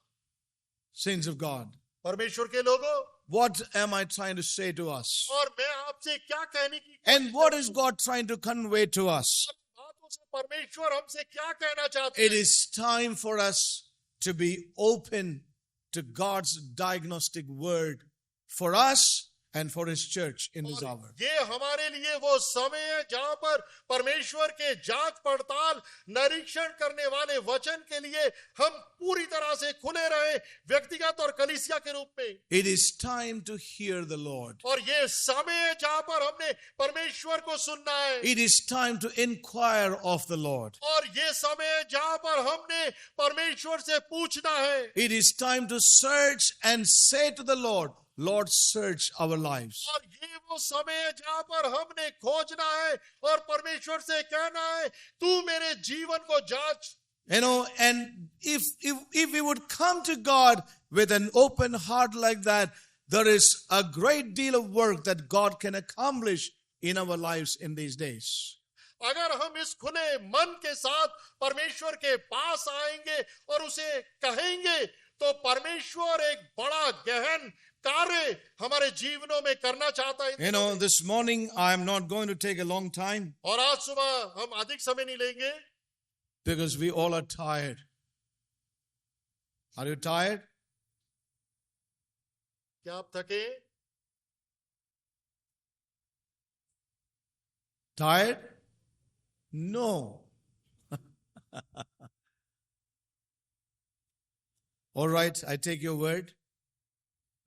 Saints of God, परमेश्वर के लोगों, what am I trying to say to us? और मैं आपसे क्या कहने की And what is God trying to convey to us? बातों से परमेश्वर हमसे क्या कहना चाहते It हैं? is time for us to be open to God's diagnostic word for us and for his church in this hour. ये हमारे लिए वो समय है जहां पर परमेश्वर के जांच पड़ताल निरीक्षण करने वाले वचन के लिए हम पूरी तरह से खुले रहे, व्यक्तिगत और कलीसिया के रूप में. It is time to hear the Lord. और ये समय है जहां पर हमने परमेश्वर को सुनना है. It is time to inquire of the Lord. और ये समय है जहां पर हमने परमेश्वर से पूछना है. It is time to search and say to the Lord, Lord, search our lives. और ये वो समय है जहां पर हमने खोजना है और परमेश्वर से कहना है, तू मेरे जीवन को जांच. And if we would come to God with an open heart like that, there is a great deal of work that God can accomplish in our lives in these days. अगर हम इस खुले मन के साथ परमेश्वर के पास आएंगे और उसे कहेंगे, तो परमेश्वर एक बड़ा गहन कार्य हमारे जीवनों में करना चाहता है. This morning I am not going to take a long time और आज सुबह हम अधिक समय नहीं लेंगे, because we all are tired. Are you tired? क्या आप थके? Tired? No. All right, I take your word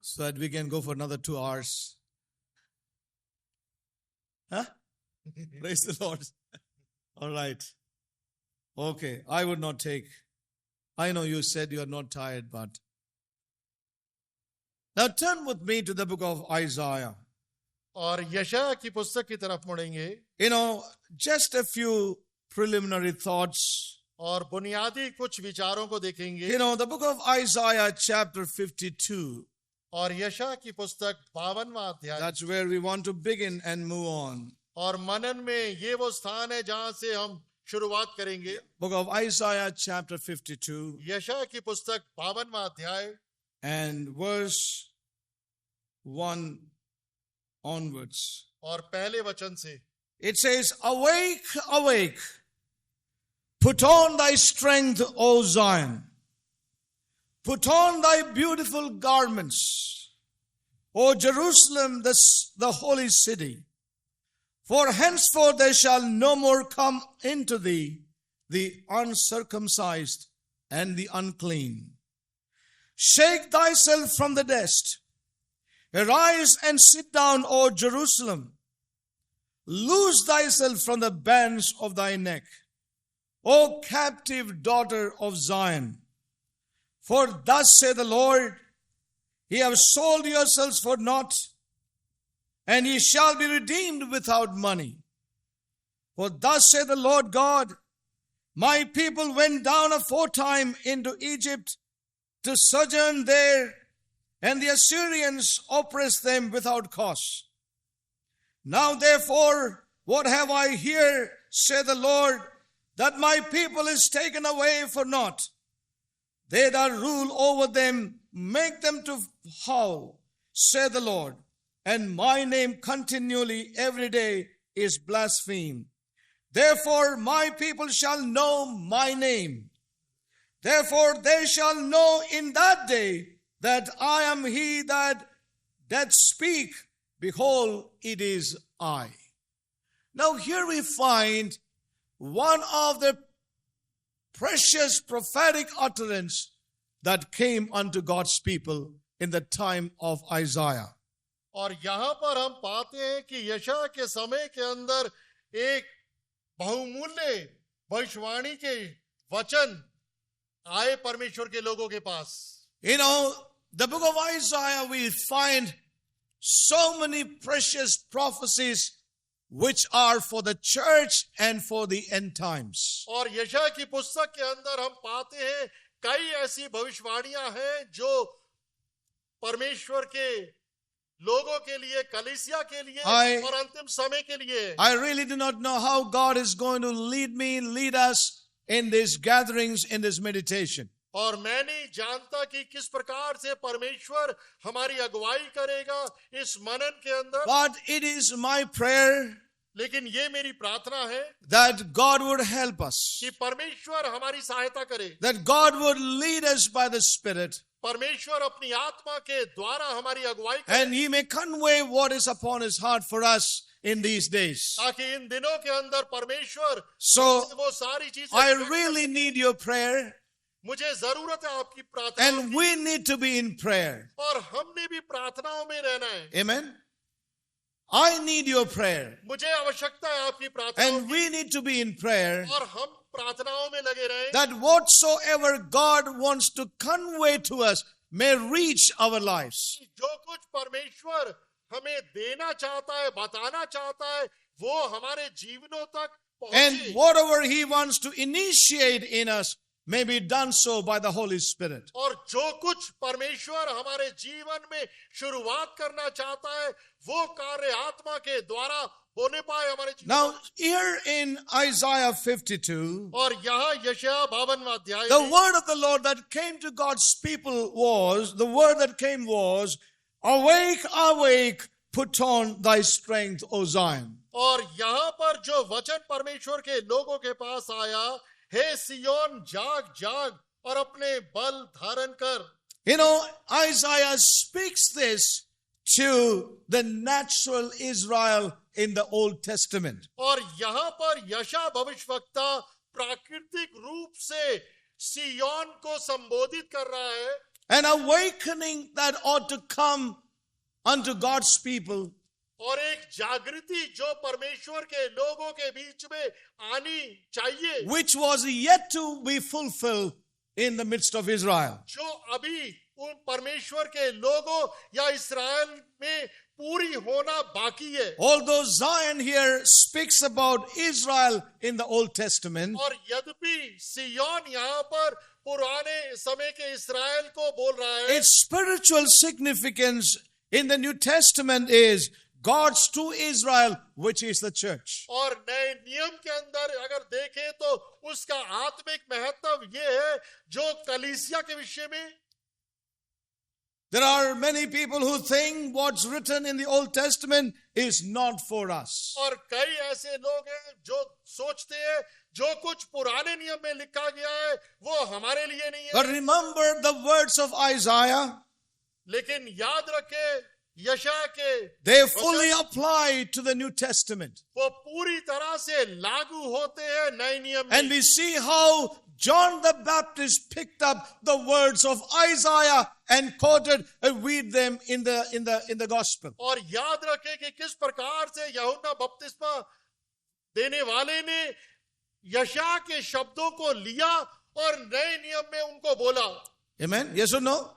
so that we can go for another 2 hours. Huh? Praise the Lord. All right. Okay, I would not take. I know you said you are not tired, but. Now turn with me to the book of Isaiah. और यशायाह की पुस्तक की तरफ मुड़ेंगे. Just a few preliminary thoughts. और बुनियादी कुछ विचारों को देखेंगे. The book of Isaiah chapter 52. और यशायाह की पुस्तक 52वां अध्याय. That's where we want to begin and move on. और मनन में ये वो स्थान है जहां से हम शुरुआत करेंगे. Book of Isaiah chapter 52. यशायाह की पुस्तक 52वां अध्याय. And verse 1 onwards. और पहले वचन से. It says, Awake, awake, put on thy strength, O Zion. Put on thy beautiful garments, O Jerusalem, the holy city. For henceforth there shall no more come into thee the uncircumcised and the unclean. Shake thyself from the dust. Arise and sit down, O Jerusalem. Loose thyself from the bands of thy neck, O captive daughter of Zion. For thus saith the Lord, ye have sold yourselves for naught, and ye shall be redeemed without money. For thus saith the Lord God, my people went down aforetime into Egypt to sojourn there, and the Assyrians oppressed them without cause. Now therefore, what have I here, saith the Lord, that my people is taken away for naught? They that rule over them make them to howl, saith the Lord, and my name continually every day is blasphemed. Therefore my people shall know my name. Therefore they shall know in that day that I am he that doth speak. Behold, it is I. Now here we find one of the precious prophetic utterance that came unto God's people in the time of Isaiah. और यहाँ पर हम पाते हैं कि यशायाह के समय के अंदर एक बहुमूल्य भविष्यवाणी के वचन आए परमेश्वर के लोगों के पास. The book of Isaiah, we find so many precious prophecies which are for the church and for the end times. और यशायाह की पुस्तक के अंदर हम पाते हैं कई ऐसी भविष्यवाणियां हैं जो परमेश्वर के लोगों के लिए, कलीसिया के लिए और अंतिम समय के लिए. I really do not know how God is going to lead us in these gatherings, in this meditation. और मैं नहीं जानता कि किस प्रकार से परमेश्वर हमारी अगुवाई करेगा इस मनन के अंदर. But it is my prayer, लेकिन ये मेरी प्रार्थना है, that God would help us, कि परमेश्वर हमारी सहायता करे, that God would lead us by the Spirit, परमेश्वर अपनी आत्मा के द्वारा हमारी अगुवाई करे, and He may convey what is upon His heart for us in these days. ताकि इन दिनों के अंदर परमेश्वर So वो सारी चीजें. I really need your prayer, मुझे जरूरत है आपकी प्रार्थना, and we need to be in prayer. और हमने भी प्रार्थनाओं में रहना है. Amen. I need your prayer, मुझे आवश्यकता है आपकी प्रार्थना, and we need to be in prayer, और हम प्रार्थनाओं में लगे रहें, that whatsoever God wants to convey to us may reach our lives. जो कुछ परमेश्वर हमें देना चाहता है, बताना चाहता है, वो हमारे जीवनों तक And पहुंचे. whatever He wants to initiate in us may be done so by the Holy Spirit. और जो कुछ परमेश्वर हमारे जीवन में शुरुआत करना चाहता है, वो कार्य आत्मा के द्वारा होने पाए हमारे जीवन. Now, here in Isaiah 52, और यहाँ यशायाह 52वां अध्याय the में word of the Lord that came to God's people was, awake, awake, put on thy strength, O Zion. और यहाँ पर जो वचन परमेश्वर के लोगों के पास आया, हे सियोन जाग जाग और अपने बल धारण कर. Isaiah speaks this to the natural Israel in the Old Testament. और यहाँ पर यशायाह भविष्यवक्ता प्राकृतिक रूप से सियोन को संबोधित कर रहा है. An awakening that ought to come unto God's people और एक जागृति जो परमेश्वर के लोगों के बीच में आनी चाहिए, which was yet to be fulfilled in the midst of Israel. जो अभी उन परमेश्वर के लोगों या इस्राएल में पूरी होना बाकी है. Although Zion here speaks about Israel in the Old Testament, और यद्यपि सिय्योन यहाँ पर पुराने समय के इस्राएल को बोल रहा है, its spiritual significance in the New Testament is God's true Israel, which is the church. और नए नियम के अंदर अगर देखें तो उसका आत्मिक महत्व ये है जो कलीसिया के विषय में. There are many people who think what's written in the Old Testament is not for us. और कई ऐसे लोग हैं जो सोचते हैं जो कुछ पुराने नियम में लिखा गया है वो हमारे लिए नहीं है. But remember the words of Isaiah, लेकिन याद रखें यशा के they fully apply to the New Testament. वो पूरी तरह से लागू होते हैं नए नियम में. And we see how John the Baptist picked up the words of Isaiah and quoted and read them in the gospel. और याद रखें कि किस प्रकार से यूहन्ना बपतिस्मा देने वाले ने यशा के शब्दों को लिया और नए नियम में उनको बोला. Amen? Yes or no?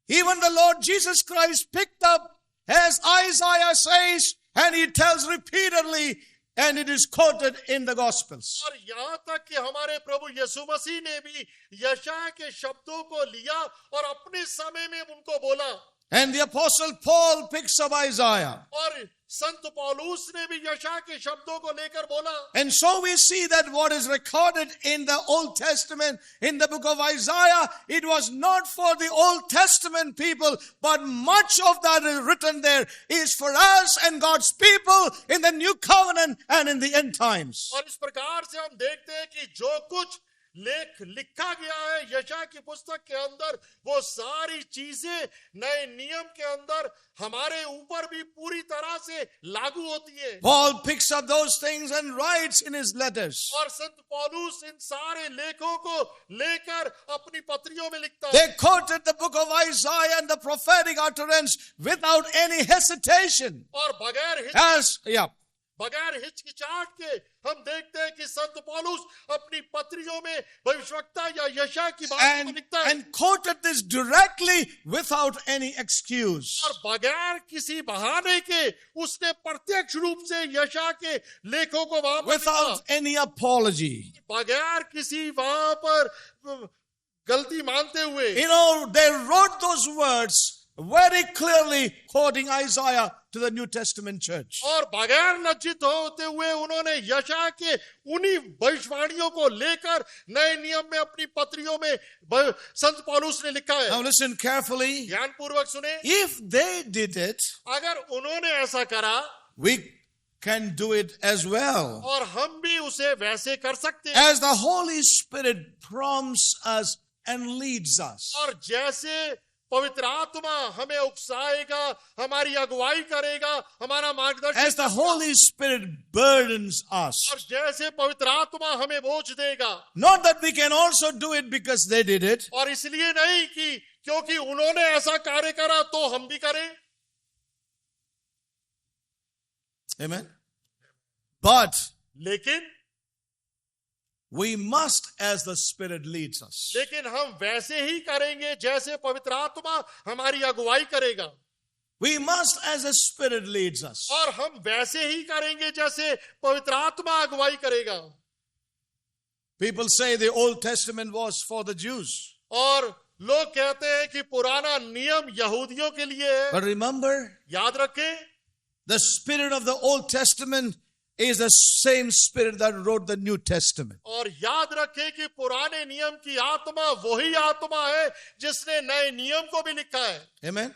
Even the Lord Jesus Christ picked up as Isaiah says, and he tells repeatedly, and it is quoted in the Gospels. और यहाँ तक कि हमारे प्रभु यीशु मसीह ने भी यशाया के शब्दों को लिया और अपने समय में उनको बोला. And the Apostle Paul picks up Isaiah. और संत पौलुस ने भी यशा के शब्दों को लेकर बोला. And so we see that what is recorded in the Old Testament, in the book of Isaiah, it was not for the Old Testament people, but much of that is written there is for us and God's people in the New Covenant and in the end times. और इस प्रकार से हम देखते हैं कि जो कुछ लेख लिखा गया है यशा की पुस्तक के अंदर वो सारी चीजें नए नियम के अंदर हमारे ऊपर भी पूरी तरह से लागू होती है. Paul picks up those things and writes in his letters. और संत पौलुस इन सारे लेखों को लेकर अपनी पत्रियों में लिखता है. They quoted the book of Isaiah and the prophetic utterance without any hesitation. और बगैर हिचकिचाहट के हम देखते हैं कि संत पौलुस अपनी पत्रियों में भविष्यवक्ता या यशा की बात को लिखता है. And quoted this directly without any excuse. और बगैर किसी बहाने के उसने प्रत्यक्ष रूप से यशा के लेखों को वहां पर Without any apology. बगैर किसी वहां पर गलती मानते हुए. You know, they wrote those words very clearly quoting Isaiah to the New Testament church. और बगैर लज्जित होते हुए उन्होंने यशा के उन्हीं भविष्यवाणियों को लेकर नए नियम में अपनी पत्रियों में संत पौलुस ने लिखा है. Now listen carefully. ध्यानपूर्वक सुने. If they did it, अगर उन्होंने ऐसा करा we can do it as well. और हम भी उसे वैसे कर सकते हैं. As the Holy Spirit prompts us and leads us. और जैसे पवित्र आत्मा हमें उकसाएगा, हमारी अगुवाई करेगा, हमारा मार्गदर्शन. As the Holy Spirit burdens us. और जैसे पवित्र आत्मा हमें बोझ देगा. Not that we can also do it because they did it. और इसलिए नहीं कि क्योंकि उन्होंने ऐसा कार्य करा तो हम भी करें. Amen. But लेकिन we must as the Spirit leads us. लेकिन हम वैसे ही करेंगे जैसे पवित्र आत्मा हमारी अगुवाई करेगा. We must as the Spirit leads us. और हम वैसे ही करेंगे जैसे पवित्र आत्मा अगुवाई करेगा. People say the Old Testament was for the Jews. और लोग कहते हैं कि पुराना नियम यहूदियों के लिए है. But remember, याद रखें, the Spirit of the Old Testament is the same Spirit that wrote the New Testament. और याद रखें कि पुराने नियम की आत्मा वही आत्मा है जिसने नए नियम को भी लिखा है. Amen.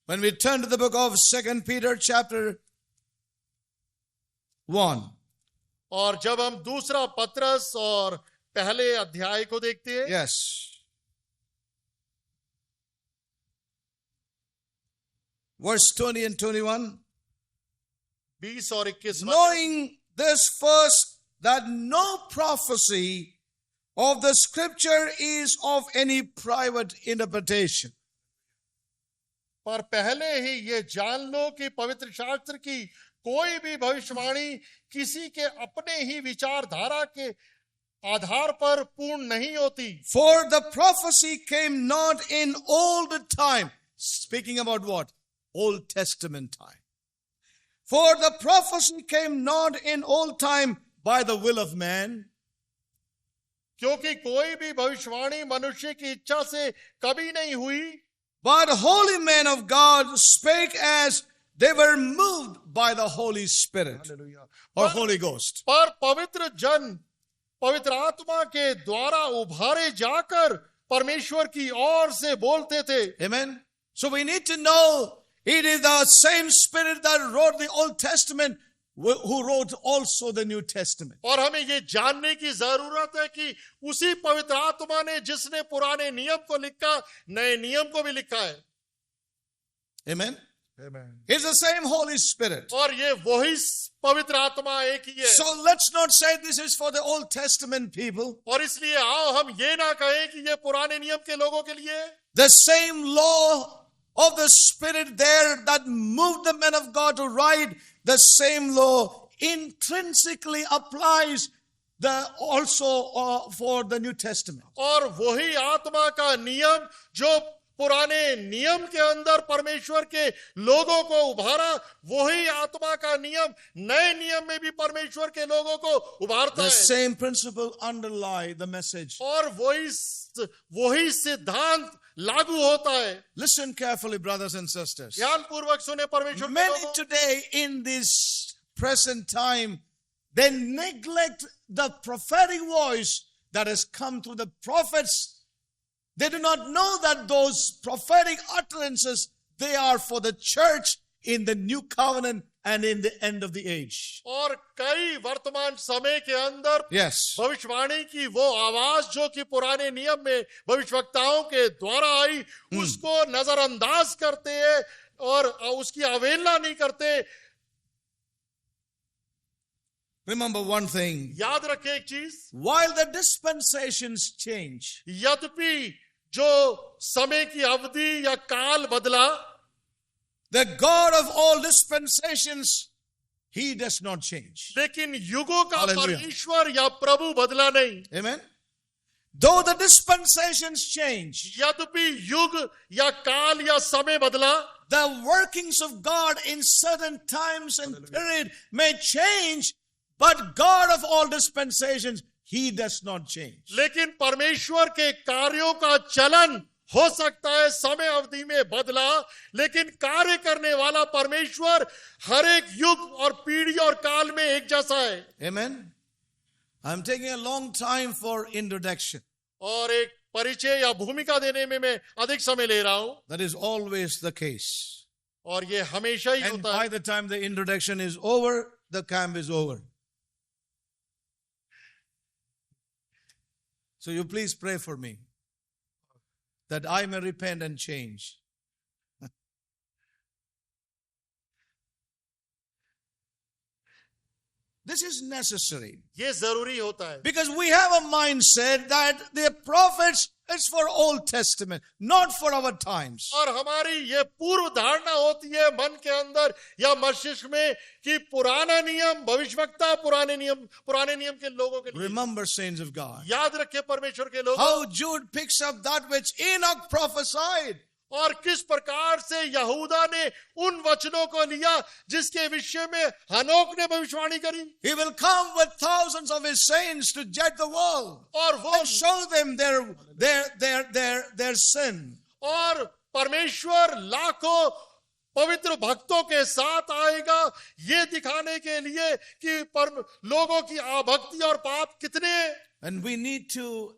When we turn to the book of 2 Peter chapter 1. और जब हम दूसरा पत्रस और पहले अध्याय को देखते हैं. Yes. Verse 20 and 21. 20 और 21. Knowing this first, that no prophecy of the scripture is of any private interpretation. पर पहले ही ये जान लो कि पवित्र शास्त्र की कोई भी भविष्यवाणी किसी के अपने ही विचारधारा के आधार पर पूर्ण नहीं होती। For the prophecy came not in old time. Speaking about what? Old Testament time. For the prophecy came not in old time by the will of man. क्योंकि कोई भी भविष्यवाणी मनुष्य की इच्छा से कभी नहीं हुई, But holy men of God spake as they were moved by the Holy Spirit or Holy Ghost. पर पवित्र जन पवित्र आत्मा के द्वारा उभारे जाकर परमेश्वर की ओर से बोलते थे। Amen. So we need to know it is the same Spirit that wrote the Old Testament who wrote also the New Testament. और हमें ये जानने की जरूरत है कि उसी पवित्र आत्मा ने जिसने पुराने नियम को लिखा, नए नियम को भी लिखा है। Amen. Amen. It's the same Holy Spirit. और ये वही पवित्र आत्मा एक ही है। So let's not say this is for the Old Testament people. और इसलिए आओ हम ये ना कहें कि ये पुराने नियम के लोगों के लिए। The same law of the Spirit there that moved the men of God to write, the same law intrinsically applies also for the New Testament. और वही आत्मा का नियम जो पुराने नियम के अंदर परमेश्वर के लोगों को उभारा, वही आत्मा का नियम नए नियम में भी परमेश्वर के लोगों को उभारता The है। same principle underlie the message. और वही सिद्धांत लागू होता है। Listen carefully, brothers and sisters. ध्यान पूर्वक सुने परमेश्वर के Many लोगों। today in this present time, they neglect the prophetic voice that has come through the prophets. They do not know that those prophetic utterances, they are for the church in the new covenant and in the end of the age. और कई वर्तमान समय के अंदर Yes. भविष्यवाणी की वो आवाज जो कि पुराने नियम में भविष्यवक्ताओं के द्वारा आई, उसको नजरअंदाज करते हैं और उसकी अवहेलना नहीं करते। Remember one thing. याद रखें एक चीज, While the dispensations change, यद्यपि जो समय की अवधि या काल बदला, the God of all dispensations, He does not change. लेकिन युगों का Hallelujah. परमेश्वर या प्रभु बदला नहीं। Amen. Though the dispensations change, यद्यपि युग या काल या समय बदला, the workings of God in certain times and period may change, but God of all dispensations, He does not change. लेकिन परमेश्वर के कार्यों का चलन हो सकता है समय अवधि में बदला, लेकिन कार्य करने वाला परमेश्वर हर एक युग और पीढ़ी और काल में एक जैसा है। Amen. I'm taking a long time for introduction. और एक परिचय या भूमिका देने में मैं अधिक समय ले रहा हूं, That is always the case. और ये हमेशा ही And होता by है। the time the introduction is over, the camp is over. So you please pray for me that I may repent and change. This is necessary ये जरूरी होता है, because we have a mindset that the prophets is for Old Testament, not for our times. और हमारी ये पूर्व धारणा होती है मन के अंदर या मस्तिष्क में कि पुराना नियम भविष्यवक्ता पुराने नियम के लोगों के लिए। Remember, saints of God, याद रखे परमेश्वर के लोगों, how Jude picks up that which Enoch prophesied. और किस प्रकार से यहूदा ने उन वचनों को लिया जिसके विषय में हनोक ने भविष्यवाणी करी। He will come with thousands of his saints to judge the world और वो and show them their sin. और परमेश्वर लाखों पवित्र भक्तों के साथ आएगा ये दिखाने के लिए कि लोगों की आभक्ति और पाप कितने हैं। And we need to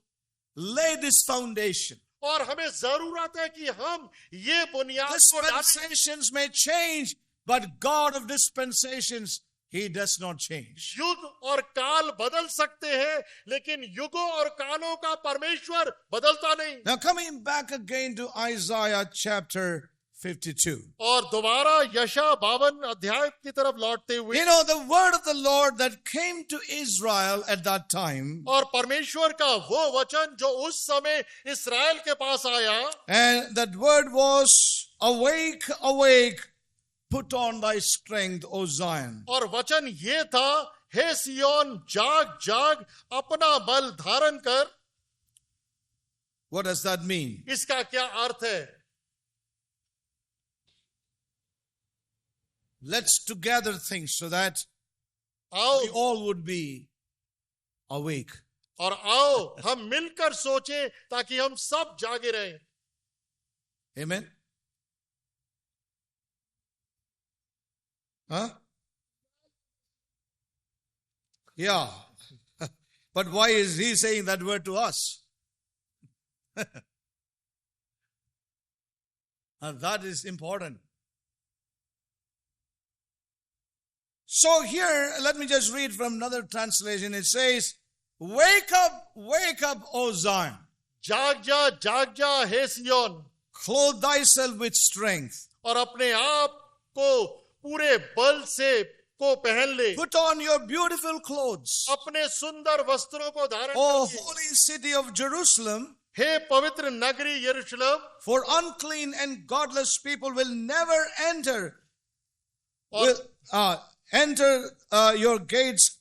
lay this foundation. और हमें जरूरत है कि हम ये बुनियाद को डालें। Dispensations may change, but God of dispensations, He does not change. युग और काल बदल सकते हैं, लेकिन युगों और कालों का परमेश्वर बदलता नहीं। Now coming back again to Isaiah chapter 52. और दोबारा यशा 52 अध्याय की तरफ लौटते हुए, You know, the word of the Lord that came to Israel at that time, और परमेश्वर का वो वचन जो उस समय इस्राएल के पास आया, and that word was awake, awake, put on thy strength, O Zion. और वचन ये था, हे सियोन जाग जाग, अपना बल धारण कर. What does that mean? इसका क्या अर्थ है? Let's together think so that आओ we all would be awake. और आओ हम मिलकर सोचें ताकि हम सब जागे रहें. Amen? Huh? Yeah. But why is he saying that word to us? And that is important. So here, let me just read from another translation. It says, wake up, O Zion. जाग जा हे सियोन. Clothe thyself with strength. और अपने आप को पूरे बल से को पहन ले. Put on your beautiful clothes. अपने सुंदर वस्त्रों को धारण O कर. holy city of Jerusalem, हे पवित्र नगरी यरूशलेम. for unclean and godless people will never enter. और Enter your gates.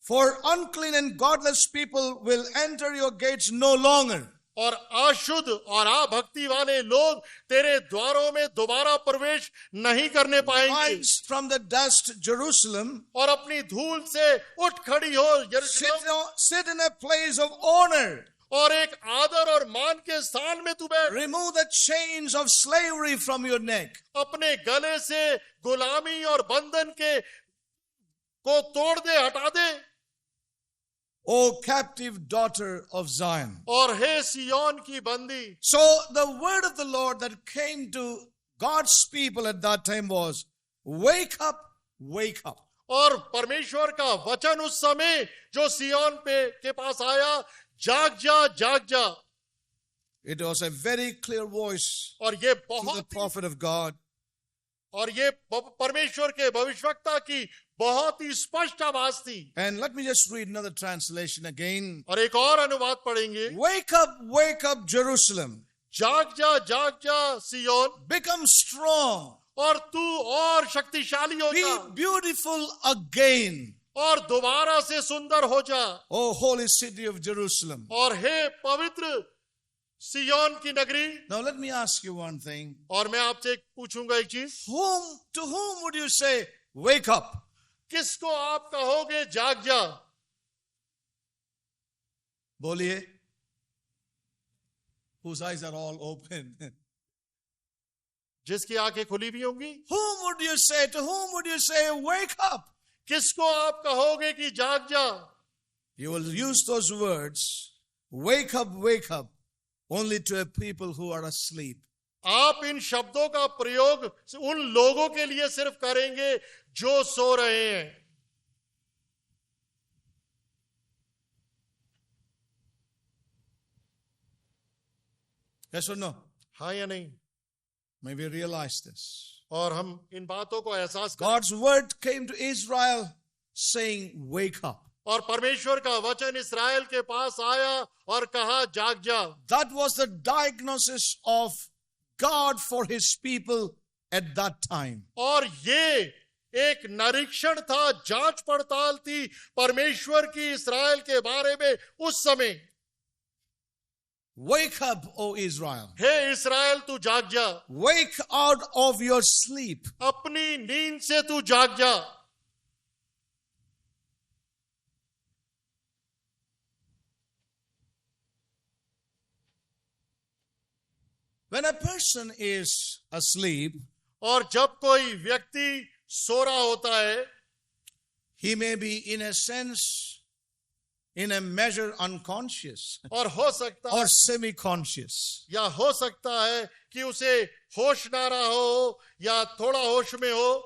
For unclean and godless people will enter your gates no longer. और अशुद्ध और अभक्ति वाले लोग तेरे द्वारों में दोबारा प्रवेश नहीं करने पाएंगे. Rise from the dust, Jerusalem. और अपनी धूल से उठ खड़ी हो यरूशलेम. Sit in a place of honor. और एक आदर और मान के स्थान में तू बैठ. Remove the chains of slavery from your neck. अपने गले से गुलामी और बंधन के को तोड़ दे, हटा दे. O captive daughter of Zion. और हे सियोन की बंदी. So the word of the Lord that came to God's people at that time was, wake up, wake up. और परमेश्वर का वचन उस समय जो सियोन पे के पास आया, जाग जा. It was a very clear voice और ये to the बहुत prophet of God. और ये परमेश्वर के भविष्यवक्ता की बहुत ही स्पष्ट आवाज थी. And let me just read another translation again. और एक और अनुवाद पढ़ेंगे. Wake up, Jerusalem. जाग जा सियोन. Become strong. और तू और शक्तिशाली हो Be जा. beautiful again. और दोबारा से सुंदर हो जा. O holy city of Jerusalem. और हे पवित्र सियोन की नगरी. Now let me ask you one thing. और मैं आपसे पूछूंगा एक चीज. To whom would you say, wake up? किसको आप कहोगे जाग जा? बोलिए. Whose eyes are all open. जिसकी आंखें खुली भी होंगी. To whom would you say, wake up? किसको आप कहोगे कि जाग जा? You will use those words, wake up, only to a people who are asleep. आप इन शब्दों का प्रयोग उन लोगों के लिए सिर्फ करेंगे जो सो रहे हैं. Yes or no? हाँ या नहीं? May we realize this. और हम इन बातों को एहसास करें. God's word came to Israel saying, wake up. और परमेश्वर का वचन इस्राएल के पास आया और कहा जाग जा. That was the diagnosis of God for his people at that time. और ये एक निरीक्षण था, जांच पड़ताल थी परमेश्वर की इस्राएल के बारे में उस समय. Wake up, O Israel. हे इस्राएल तू जाग जा. Wake out of your sleep. अपनी नींद से तू जाग जा. When a person is asleep, और जब कोई व्यक्ति सो रहा होता है, he may be in a sense, in a measure unconscious और हो सकता है or semi-conscious. या हो सकता है कि उसे होश ना रहा हो या थोड़ा होश में हो.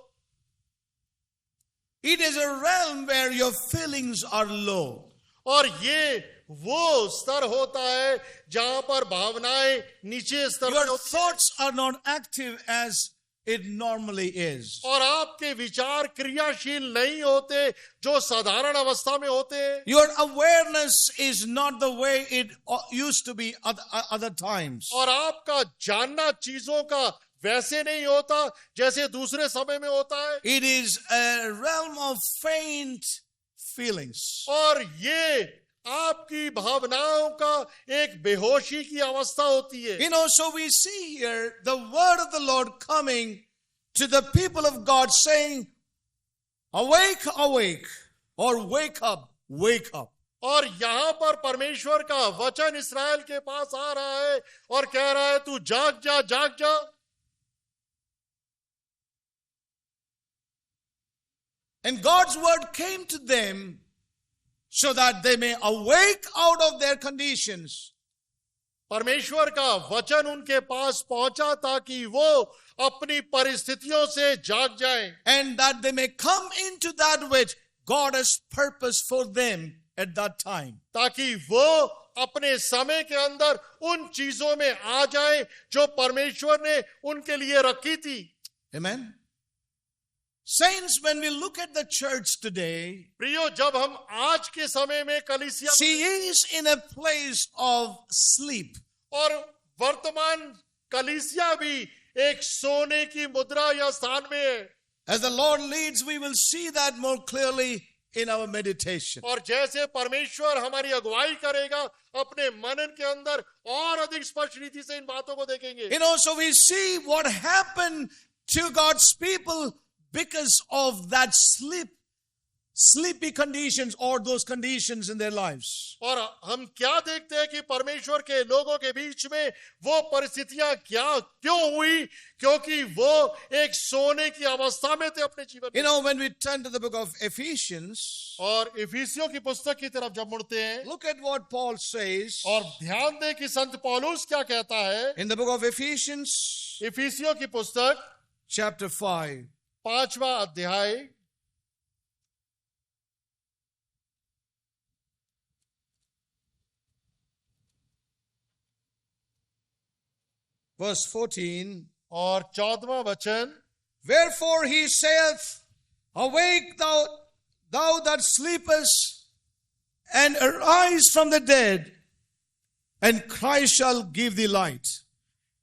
It is a realm where your feelings are low. और ये वो स्तर होता है जहां पर भावनाएं नीचे स्तर पर Your होती हैं. thoughts are not active as it normally is. और आपके विचार क्रियाशील नहीं होते जो साधारण अवस्था में होते हैं. Your awareness is not the way it used to be other times. और आपका जानना चीजों का वैसे नहीं होता जैसे दूसरे समय में होता है. It is a realm of faint feelings. और ये आपकी भावनाओं का एक बेहोशी की अवस्था होती है. You know, so we see here the word of the Lord coming to the people of God saying, awake, awake, or wake up, wake up. और यहां पर परमेश्वर का वचन इस्राएल के पास आ रहा है और कह रहा है तू जाग जा, जाग जा. And God's word came to them so that they may awake out of their conditions. परमेश्वर का वचन उनके पास पहुंचा ताकि वो अपनी परिस्थितियों से जाग जाएं. And that they may come into that which God has purposed for them at that time. ताकि वो अपने समय के अंदर उन चीजों में आ जाएं जो परमेश्वर ने उनके लिए रखी थी. Amen. Saints, when we look at the church today, प्रियो, जब हम आज के समय में कलीसिया she is in a place of sleep. और वर्तमान कलीसिया भी एक सोने की मुद्रा या स्थान में है. As the Lord leads, we will see that more clearly in our meditation. और जैसे परमेश्वर हमारी अगुवाई करेगा अपने मनन के अंदर और अधिक स्पष्ट रीति से इन बातों को देखेंगे. You know, so we see what happened to God's people because of that sleepy conditions or those conditions in their lives. और हम क्या देखते हैं कि परमेश्वर के लोगों के बीच में वो परिस्थितियां क्या क्यों हुई, क्योंकि वो एक सोने की अवस्था में थे अपने जीवन You में. know, when we turn to the book of Ephesians, और इफिसियों की पुस्तक की तरफ जब मुड़ते हैं look at what Paul says और ध्यान दें कि संत पौलुस क्या कहता है. in the book of Ephesians, इफिसियों की पुस्तक chapter 5. 5वां अध्याय Verse 14, और 14वां वचन. wherefore he saith, awake thou that sleepest, and arise from the dead, and Christ shall give thee light.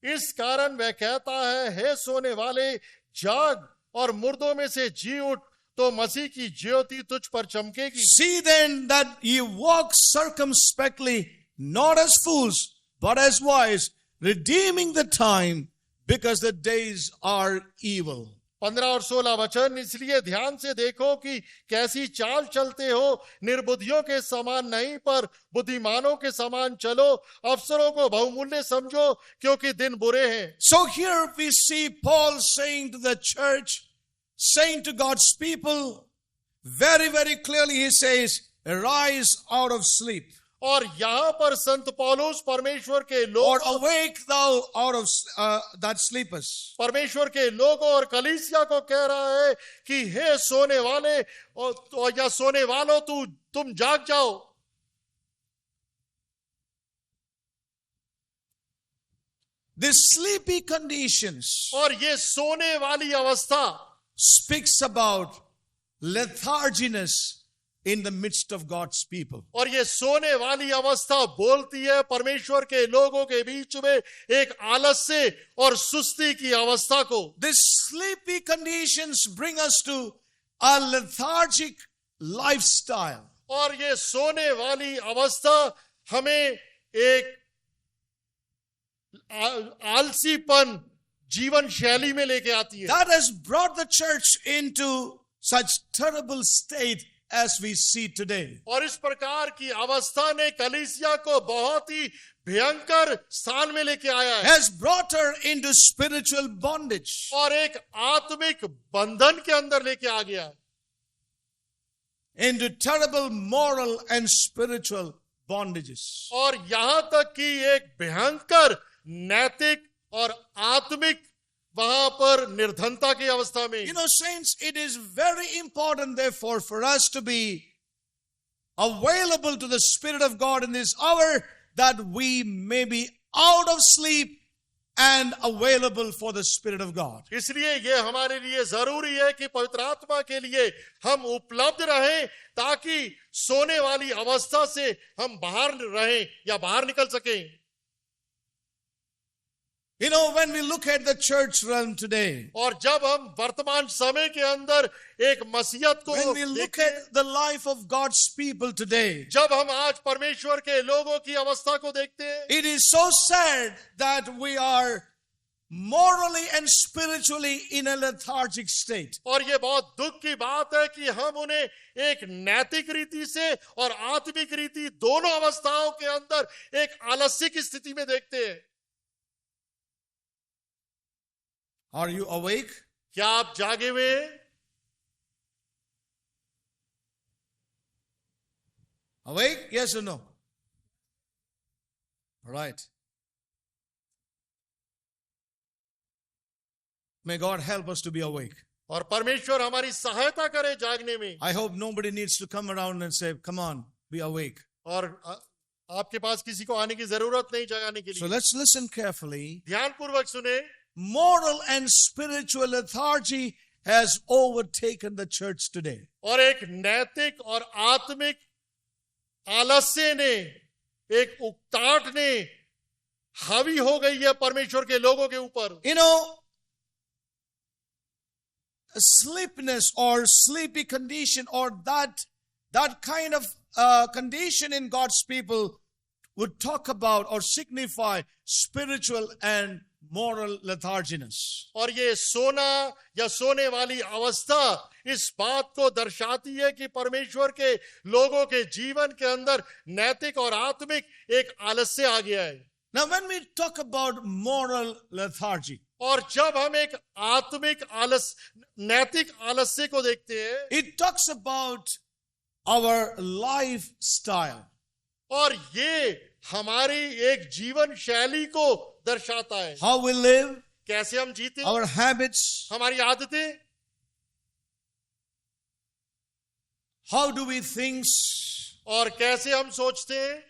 इस कारण वह कहता है, हे सोने वाले जाग और मुर्दों में से जी उठ, तो मसीह की ज्योति तुझ पर चमकेगी. See then that ye walk circumspectly, not as fools, but as wise, redeeming the time, because the days are evil. 15 और 16 वचन. इसलिए ध्यान से देखो कि कैसी चाल चलते हो, निर्बुद्धियों के समान नहीं पर बुद्धिमानों के समान चलो, अवसरों को बहुमूल्य समझो क्योंकि दिन बुरे हैं. So here we see Paul saying to the church, saying to God's people, very, very clearly he says, arise out of sleep. और यहां पर संत पौलुस परमेश्वर के Or लोग awake thou out of that sleepest. परमेश्वर के लोगों और कलीसिया को कह रहा है कि हे सोने वाले और या सोने वालों तुम जाग जाओ. These sleepy conditions और ये सोने वाली अवस्था speaks about letharginess in the midst of God's people. और ये सोने वाली अवस्था बोलती है परमेश्वर के लोगों के बीच में एक आलस्य और सुस्ती की अवस्था को. These sleepy conditions bring us to a lethargic lifestyle. और ये सोने वाली अवस्था हमें एक आलसीपन जीवन शैली में लेके आती है. That has brought the church into such terrible state as we see today. और इस प्रकार की अवस्था ने कलीसिया को बहुत ही भयंकर स्थान में लेके आया है. Has brought her into spiritual bondage. और एक आत्मिक बंधन के अंदर लेके आ गया है. Into terrible moral and spiritual bondages. और यहां तक कि एक भयंकर नैतिक और आत्मिक वहां पर निर्धनता की अवस्था में. You know, saints, it is very important, therefore, for us to be available to the Spirit of God in this hour, that we may be out of sleep and available for the Spirit of God. इसलिए ये हमारे लिए जरूरी है कि पवित्र आत्मा के लिए हम उपलब्ध रहें, ताकि सोने वाली अवस्था से हम बाहर रहें या बाहर निकल सकें. You know, when we look at the church realm today, और जब हम वर्तमान समय के अंदर एक मसीहत को when we look at the life of God's people today, जब हम आज परमेश्वर के लोगों की अवस्था को देखते हैं, it is so sad that we are morally and spiritually in a lethargic state. और ये बहुत दुख की बात है कि हम उन्हें एक नैतिक रीति से और आत्मिक रीति दोनों अवस्थाओं के अंदर एक आलस्य की स्थिति में देखते हैं. Are you awake? क्या आप जागे हुए हैं? Awake? Yes or no? All right. May God help us to be awake. और परमेश्वर हमारी सहायता करे जागने में. I hope nobody needs to come around and say, come on, be awake. और आपके पास किसी को आने की जरूरत नहीं जगाने के So लिए. let's listen carefully. ध्यानपूर्वक सुने. Moral and spiritual lethargy has overtaken the church today. और एक नैतिक और आत्मिक आलस्य ने, एक उकताहट ने हावी हो गई है परमेश्वर के लोगों के ऊपर. You know, a sleepiness or sleepy condition or that kind of condition in God's people would talk about or signify spiritual and moral letharginess. और ये सोना या सोने वाली अवस्था इस बात को दर्शाती है कि परमेश्वर के लोगों के जीवन के अंदर नैतिक और आत्मिक एक आलस्य आ गया है. Now, when we talk about moral lethargy, और जब हम एक आत्मिक नैतिक आलस्य को देखते हैं, it talks about our lifestyle. और ये हमारी एक जीवन शैली को दर्शाता है. How we live, कैसे हम जीते, our habits, हमारी आदतें, how do we think, और कैसे हम सोचते हैं,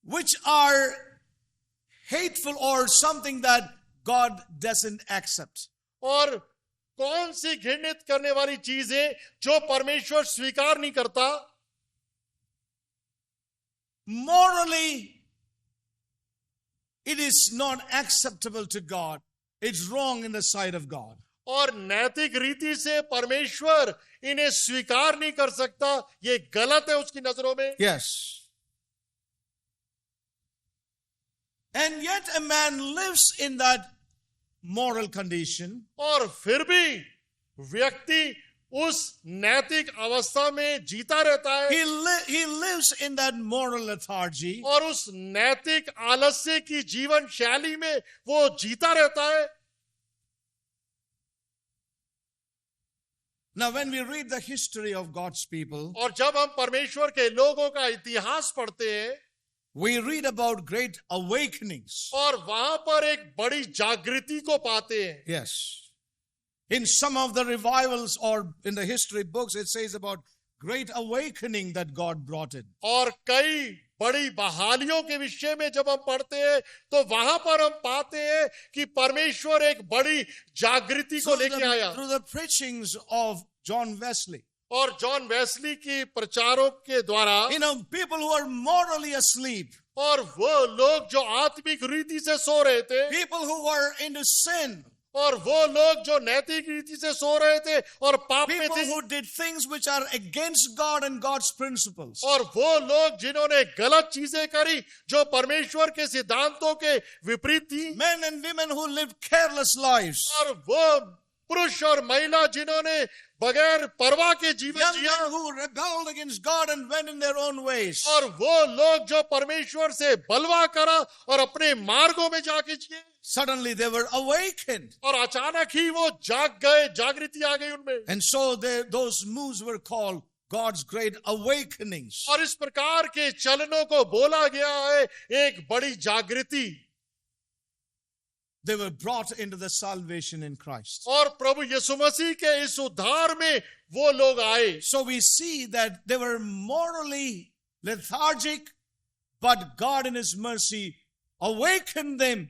which are hateful or something that God doesn't accept. और कौन सी घृणित करने वाली चीजें जो परमेश्वर स्वीकार नहीं करता. Morally, it is not acceptable to God. It's wrong in the sight of God. और नैतिक रीति से परमेश्वर इन्हें स्वीकार नहीं कर सकता. ये गलत है उसकी नजरों में. Yes. And yet a man lives in that moral condition. और फिर भी व्यक्ति उस नैतिक अवस्था में जीता रहता है. He lives in that moral lethargy. और उस नैतिक आलस्य की जीवन शैली में वो जीता रहता है. Now, when we read the history of God's people, और जब हम परमेश्वर के लोगों का इतिहास पढ़ते हैं, we read about great awakenings. और वहां पर एक बड़ी जागृति को पाते हैं. Yes. In some of the revivals or in the history books, it says about great awakening that God brought in. और कई बड़ी बहालियों के विषय में जब हम पढ़ते हैं, तो वहां पर हम पाते हैं कि परमेश्वर एक बड़ी जागृति को लेके आया. Through the preachings of John Wesley. और जॉन वेस्ली की प्रचारों के द्वारा, You know, people who are morally asleep. और वो लोग जो आत्मिक रीति से सो रहे थे, People who were into sin. और वो लोग जो नैतिक रीति से सो रहे थे और पाप में People थे, who did things which are against God and God's principles. और वो लोग जिन्होंने गलत चीजें करी जो परमेश्वर के सिद्धांतों के विपरीत थी, Men and women who lived careless lives. और वो पुरुष और महिला जिन्होंने बगैर परवाह के जीवन Young Jiya, men who rebelled against God and went in their own ways. और वो लोग जो परमेश्वर से बलवा करा और अपने मार्गों में जाके जिए, Suddenly they were awakened. और अचानक ही वो जाग गए, जागृति आ गई उनमें. And so those moves were called God's great awakenings. और इस प्रकार के चलनों को बोला गया है एक बड़ी जागृति. They were brought into the salvation in Christ. और प्रभु यीशु मसीह के इस उद्धार में वो लोग आए. So we see that they were morally lethargic, but God in His mercy awakened them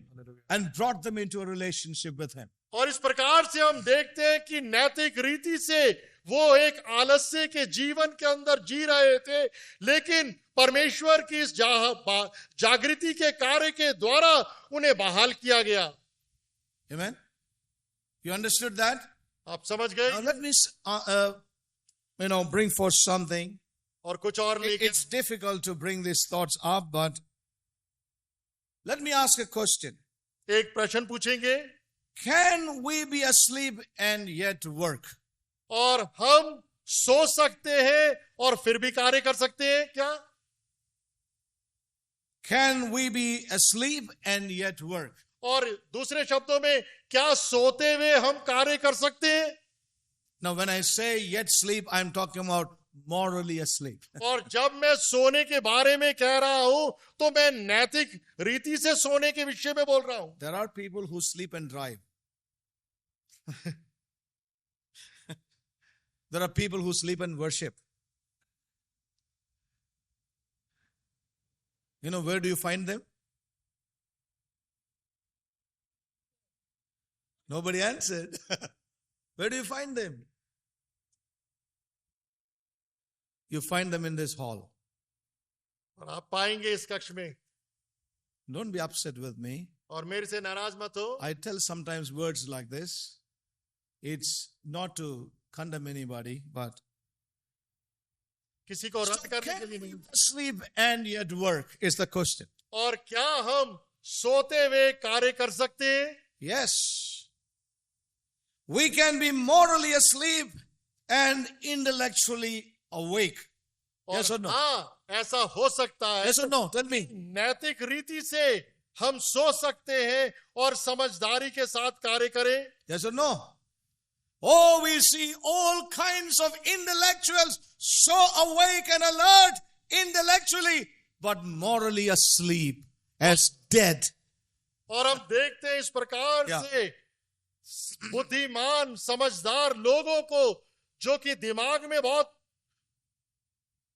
and brought them into a relationship with Him. और इस प्रकार से हम देखते हैं कि नैतिक रीति से वो एक आलस्य के जीवन के अंदर जी रहे थे, लेकिन परमेश्वर की इस जागृति के कार्य के द्वारा उन्हें बहाल किया गया. Amen? You understood that? आप समझ गए? Now let me, bring forth something. और कुछ और लेके It's difficult to bring these thoughts up, but let me ask a question. एक प्रश्न पूछेंगे. Can we be asleep and yet work? और हम सो सकते हैं और फिर भी कार्य कर सकते हैं क्या? Can we be asleep and yet work? और दूसरे शब्दों में, क्या सोते हुए हम कार्य कर सकते हैं? Now when I say yet sleep, I'm talking about morally asleep. और जब मैं सोने के बारे में कह रहा हूं तो मैं नैतिक रीति से सोने के विषय में बोल रहा हूं. There are people who sleep and drive. There are people who sleep and worship. Where do you find them? Nobody answered. Where do you find them? You find them in this hall. और आप पाएंगे इस कक्ष में. Don't be upset with me. और मेरे से नाराज मत हो. I tell sometimes words like this. It's not to condemn anybody, but किसी को रद्द करने के लिए नहीं. Sleep and yet work is the question. और क्या हम सोते हुए कार्य कर सकते हैं? Yes. We can be morally asleep and intellectually awake. Yes or no? हाँ, ऐसा हो सकता है. Yes or no? Tell me. नैतिक रीति से हम सो सकते हैं और समझदारी के साथ कार्य करें. Yes or no? Oh, we see all kinds of intellectuals so awake and alert intellectually, but morally asleep as dead. और हम देखते हैं इस प्रकार से बुद्धिमान समझदार लोगों को जो कि दिमाग में बहुत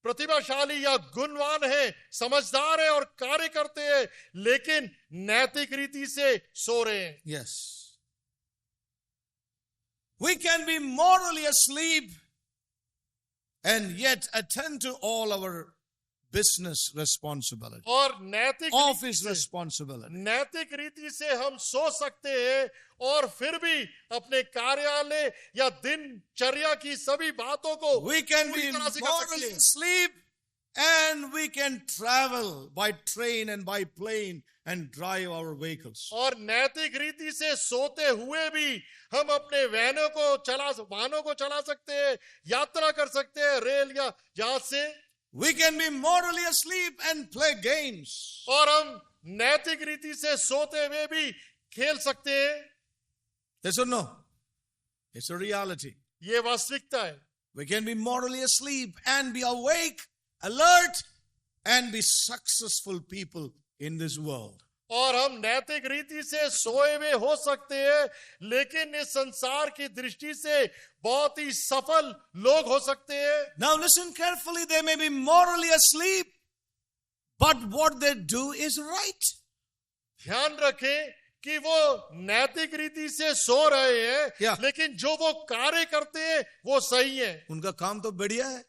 प्रतिभाशाली या गुणवान है, समझदार है और कार्य करते हैं, लेकिन नैतिक रीति से सो रहे हैं. Yes. We can be morally asleep and yet attend to all our business responsibility, और नैतिक office responsibility. नैतिक रीति से हम सो सकते हैं और फिर भी अपने कार्यालय या दिनचर्या की सभी बातों को We can be पूरी तरह से कर सकते morally हैं. asleep and we can travel by train and by plane and drive our vehicles. और नैतिक रीति से सोते हुए भी हम अपने वाहनों को चला सकते हैं, यात्रा कर सकते हैं, रेल या जहाज से. We can be morally asleep and play games. और हम नैतिक रीति से सोते हुए भी खेल सकते हैं. Yes or no? It's a reality. ये वास्तविकता है. We can be morally asleep and be awake, alert, and be successful people in this world. और हम नैतिक रीति से सोए हुए हो सकते हैं, लेकिन इस संसार की दृष्टि से बहुत ही सफल लोग हो सकते हैं. Now listen carefully. They may be morally asleep, but what they do is right. ध्यान रखें कि वो नैतिक रीति से सो रहे हैं, Yeah. लेकिन जो वो कार्य करते हैं वो सही है. उनका काम तो बढ़िया है.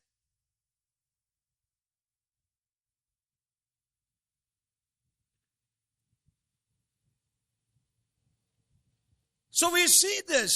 So we see this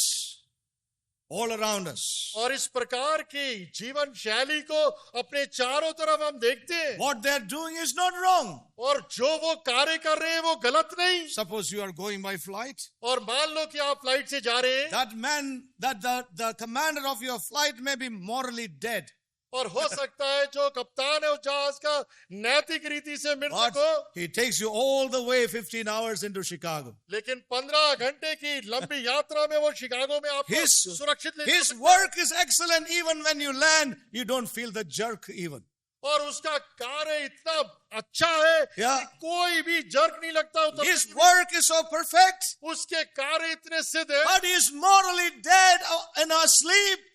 all around us. और इस प्रकार की जीवन शैली को अपने चारों तरफ हम देखते हैं. What they're doing is not wrong. और जो वो कार्य कर रहे हैं वो गलत नहीं. Suppose you are going by flight. और मान लो कि आप फ्लाइट से जा रहे हैं That man, the commander of your flight may be morally dead. और हो सकता है जो कप्तान है उस जहाज का नैतिक रीति से But मृतक हो, he takes you all the way 15 hours into Chicago. लेकिन 15 घंटे की लंबी यात्रा में वो शिकागो में आपको His, सुरक्षित ले his work is excellent. Even when you land, you don't feel the jerk even. और उसका कार्य इतना अच्छा है Yeah. कि कोई भी जर्क नहीं लगता उतना. His work is so perfect, उसके कार्य इतने सिद्ध है but he is morally dead and asleep.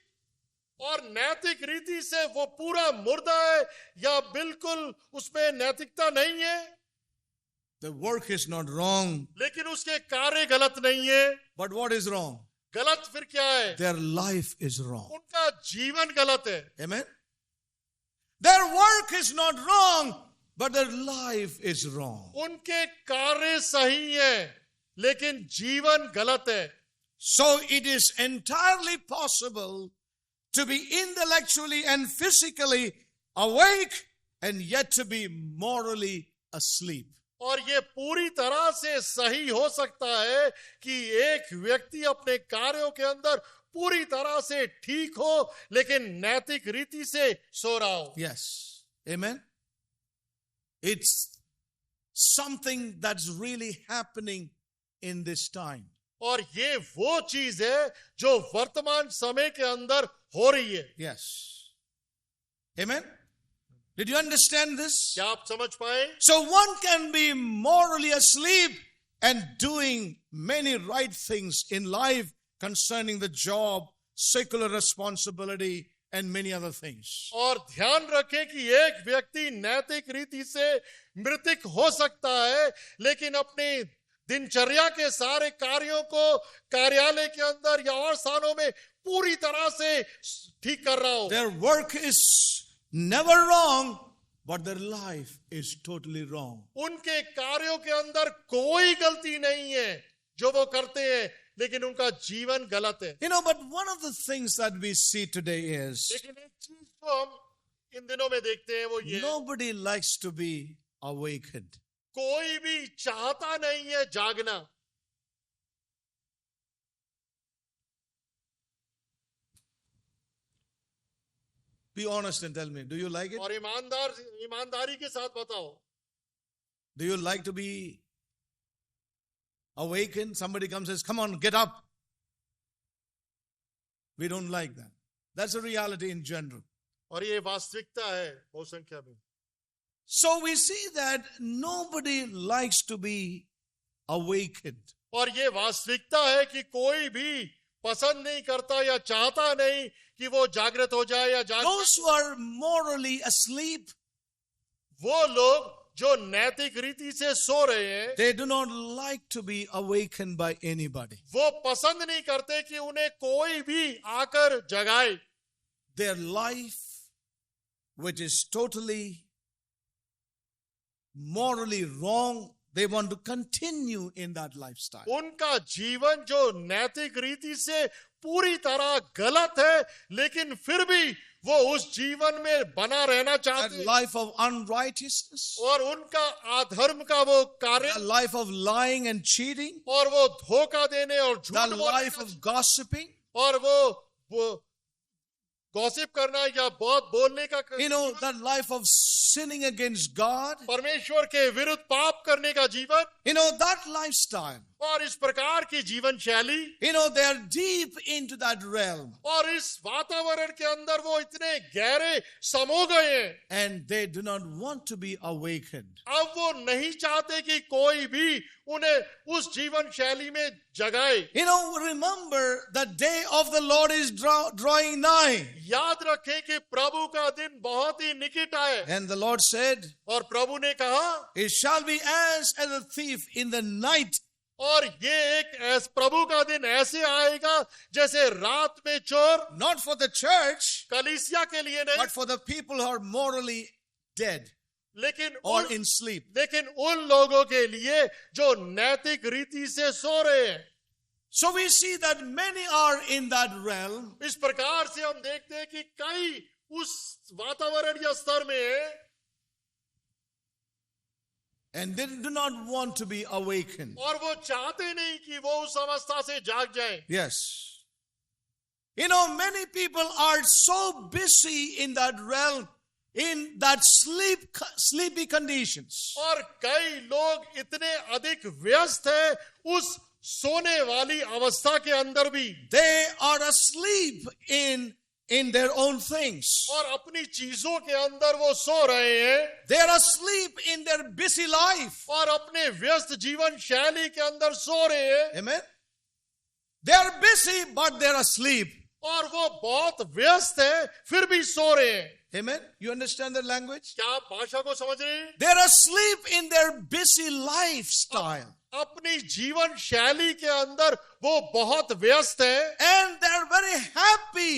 और नैतिक रीति से वो पूरा मुर्दा है या बिल्कुल उसमें नैतिकता नहीं है. The work is not wrong, लेकिन उसके कार्य गलत नहीं है। but what is wrong? गलत फिर क्या है? Their life is wrong. उनका जीवन गलत है। Amen? Their work is not wrong, but their life is wrong. उनके कार्य सही है लेकिन जीवन गलत है। So it is entirely possible to be intellectually and physically awake and yet to be morally asleep. और ये पूरी तरह से सही हो सकता है कि एक व्यक्ति अपने कार्यों के अंदर पूरी तरह से ठीक हो लेकिन नैतिक रीति से सो रहा हो। Yes. Amen? It's something that's really happening in this time. और ये वो चीज है जो वर्तमान समय के अंदर हो रही है। Yes. Amen? Did you understand this? क्या आप समझ पाए? So one can be morally asleep and doing many right things in life concerning the job, secular responsibility, and many other things. और ध्यान रखें कि एक व्यक्ति नैतिक रीति से मृतक हो सकता है लेकिन अपने दिनचर्या के सारे कार्यों को कार्यालय के अंदर या और स्थानों में पूरी तरह से ठीक कर रहा हो। Their work is never wrong, but their life is totally wrong. उनके कार्यों के अंदर कोई गलती नहीं है जो वो करते हैं लेकिन उनका जीवन गलत है। You know, but one of the things that we see today is लेकिन एक चीज को हम इन दिनों में देखते हैं वो ये, nobody likes to be awakened. कोई भी चाहता नहीं है जागना। Be honest and tell me, do you like it? और ईमानदारी के साथ बताओ, Do you like to be awakened? Somebody comes and says, come on, get up. We don't like that. That's a reality in general. और ये वास्तविकता है बहुसंख्या में। So we see that nobody likes to be awakened. और ये वास्तविकता है कि कोई भी पसंद नहीं करता या चाहता नहीं कि वो जागृत हो जाए या Those who are morally asleep, वो लोग जो नैतिक रीति से सो रहे हैं, they do not like to be awakened by anybody. वो पसंद नहीं करते कि उन्हें कोई भी आकर जगाए। Their life, which is totally morally wrong, they want to continue in that lifestyle. उनका जीवन जो नैतिक रीति से पूरी तरह गलत है लेकिन फिर भी वो उस जीवन में बना रहना A चाहते हैं। life of unrighteousness, और उनका अधर्म का वो कार्य a life of lying and cheating, और वो धोखा देने और झूठ the बोलने life का, of gossiping, और वो गॉसिप करना या बहुत बोलने का, you know, that life of sinning against God, परमेश्वर के विरुद्ध पाप करने का जीवन, you know, that lifestyle, और इस प्रकार की जीवन शैली, you know, they are deep into that realm और इस वातावरण के अंदर वो इतने गहरे समो गए हैं। and they do not want to be awakened. अब वो नहीं चाहते कि कोई भी उन्हें उस जीवन शैली में जगाए। You know, remember the day of the Lord is drawing nigh. याद रखें कि प्रभु का दिन बहुत ही निकट है। And the Lord said, और प्रभु ने कहा, it shall be as a thief in the night. और ये एक प्रभु का दिन ऐसे आएगा जैसे रात में चोर, Not for the church, कलीसिया के लिए नहीं, but for the people who are morally dead लेकिन or in sleep. लेकिन उन लोगों के लिए जो नैतिक रीति से सो रहे हैं। So we see that many are in that realm, इस प्रकार से हम देखते हैं कि कई उस वातावरण या स्तर में है and they do not want to be awakened. और वो चाहते नहीं कि वो उस अवस्था से जाग जाए। Yes. You know, many people are so busy in that realm, in that sleepy conditions. और कई लोग इतने अधिक व्यस्त हैं उस सोने वाली अवस्था के अंदर भी, They are asleep in their own things. और अपनी चीजों के अंदर वो सो रहे हैं, They are asleep in their busy life. और अपने व्यस्त जीवन शैली के अंदर सो रहे हैं। Amen. They are busy, but they are asleep. और वो बहुत व्यस्त है फिर भी सो रहे हैं। Amen? You understand that language? क्या आप भाषा को समझ रहे हैं? They're asleep in their busy lifestyle. अपनी जीवन शैली के अंदर वो बहुत व्यस्त है And they're very happy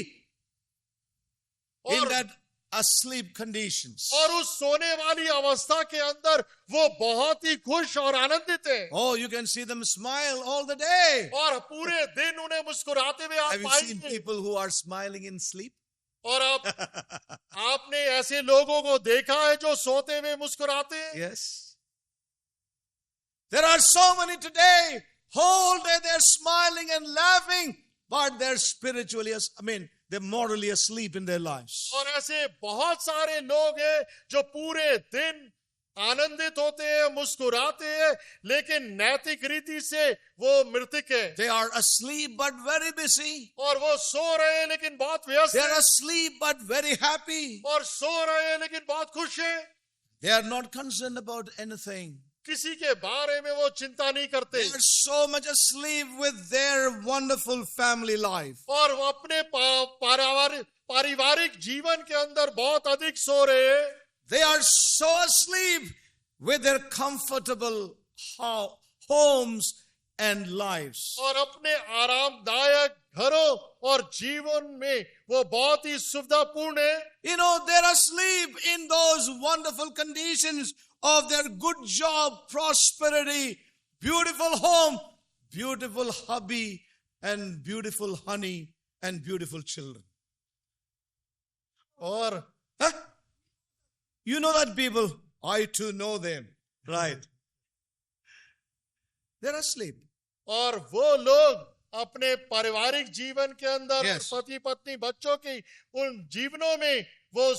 in और that asleep conditions. और उस सोने वाली अवस्था के अंदर वो बहुत ही खुश और आनंदित है Oh, you can see them smile all the day. और पूरे दिन उन्हें मुस्कुराते हुए आप Have you seen पाएंगे people who are smiling in sleep? और आपने ऐसे लोगों को देखा है जो सोते हुए मुस्कुराते हैं Yes. There are so many today. Whole day they're smiling and laughing, but they're spiritually, they're morally asleep in their lives. और ऐसे बहुत सारे लोग हैं जो पूरे दिन आनंदित होते हैं मुस्कुराते हैं लेकिन नैतिक रीति से वो मृतक है They are asleep but very busy. और वो सो रहे हैं लेकिन बहुत व्यस्त They're हैं asleep but very happy. और सो रहे हैं लेकिन बहुत खुश हैं They are not concerned about anything. किसी के बारे में वो चिंता नहीं करते They are so much asleep with their wonderful family life. और वो अपने पारिवारिक जीवन के अंदर बहुत अधिक सो रहे हैं They are so asleep with their comfortable homes and lives. और अपने आरामदायक घरों और जीवन में वो बहुत ही सुविधापूर्ण है You know, they're asleep in those wonderful conditions of their good job, prosperity, beautiful home, beautiful hubby, and beautiful honey, and beautiful children. और Huh? You know that people? I too know them. Right. They're asleep. और वो लोग अपने पारिवारिक जीवन के अंदर Yes. पति पत्नी बच्चों की उन जीवनों में वो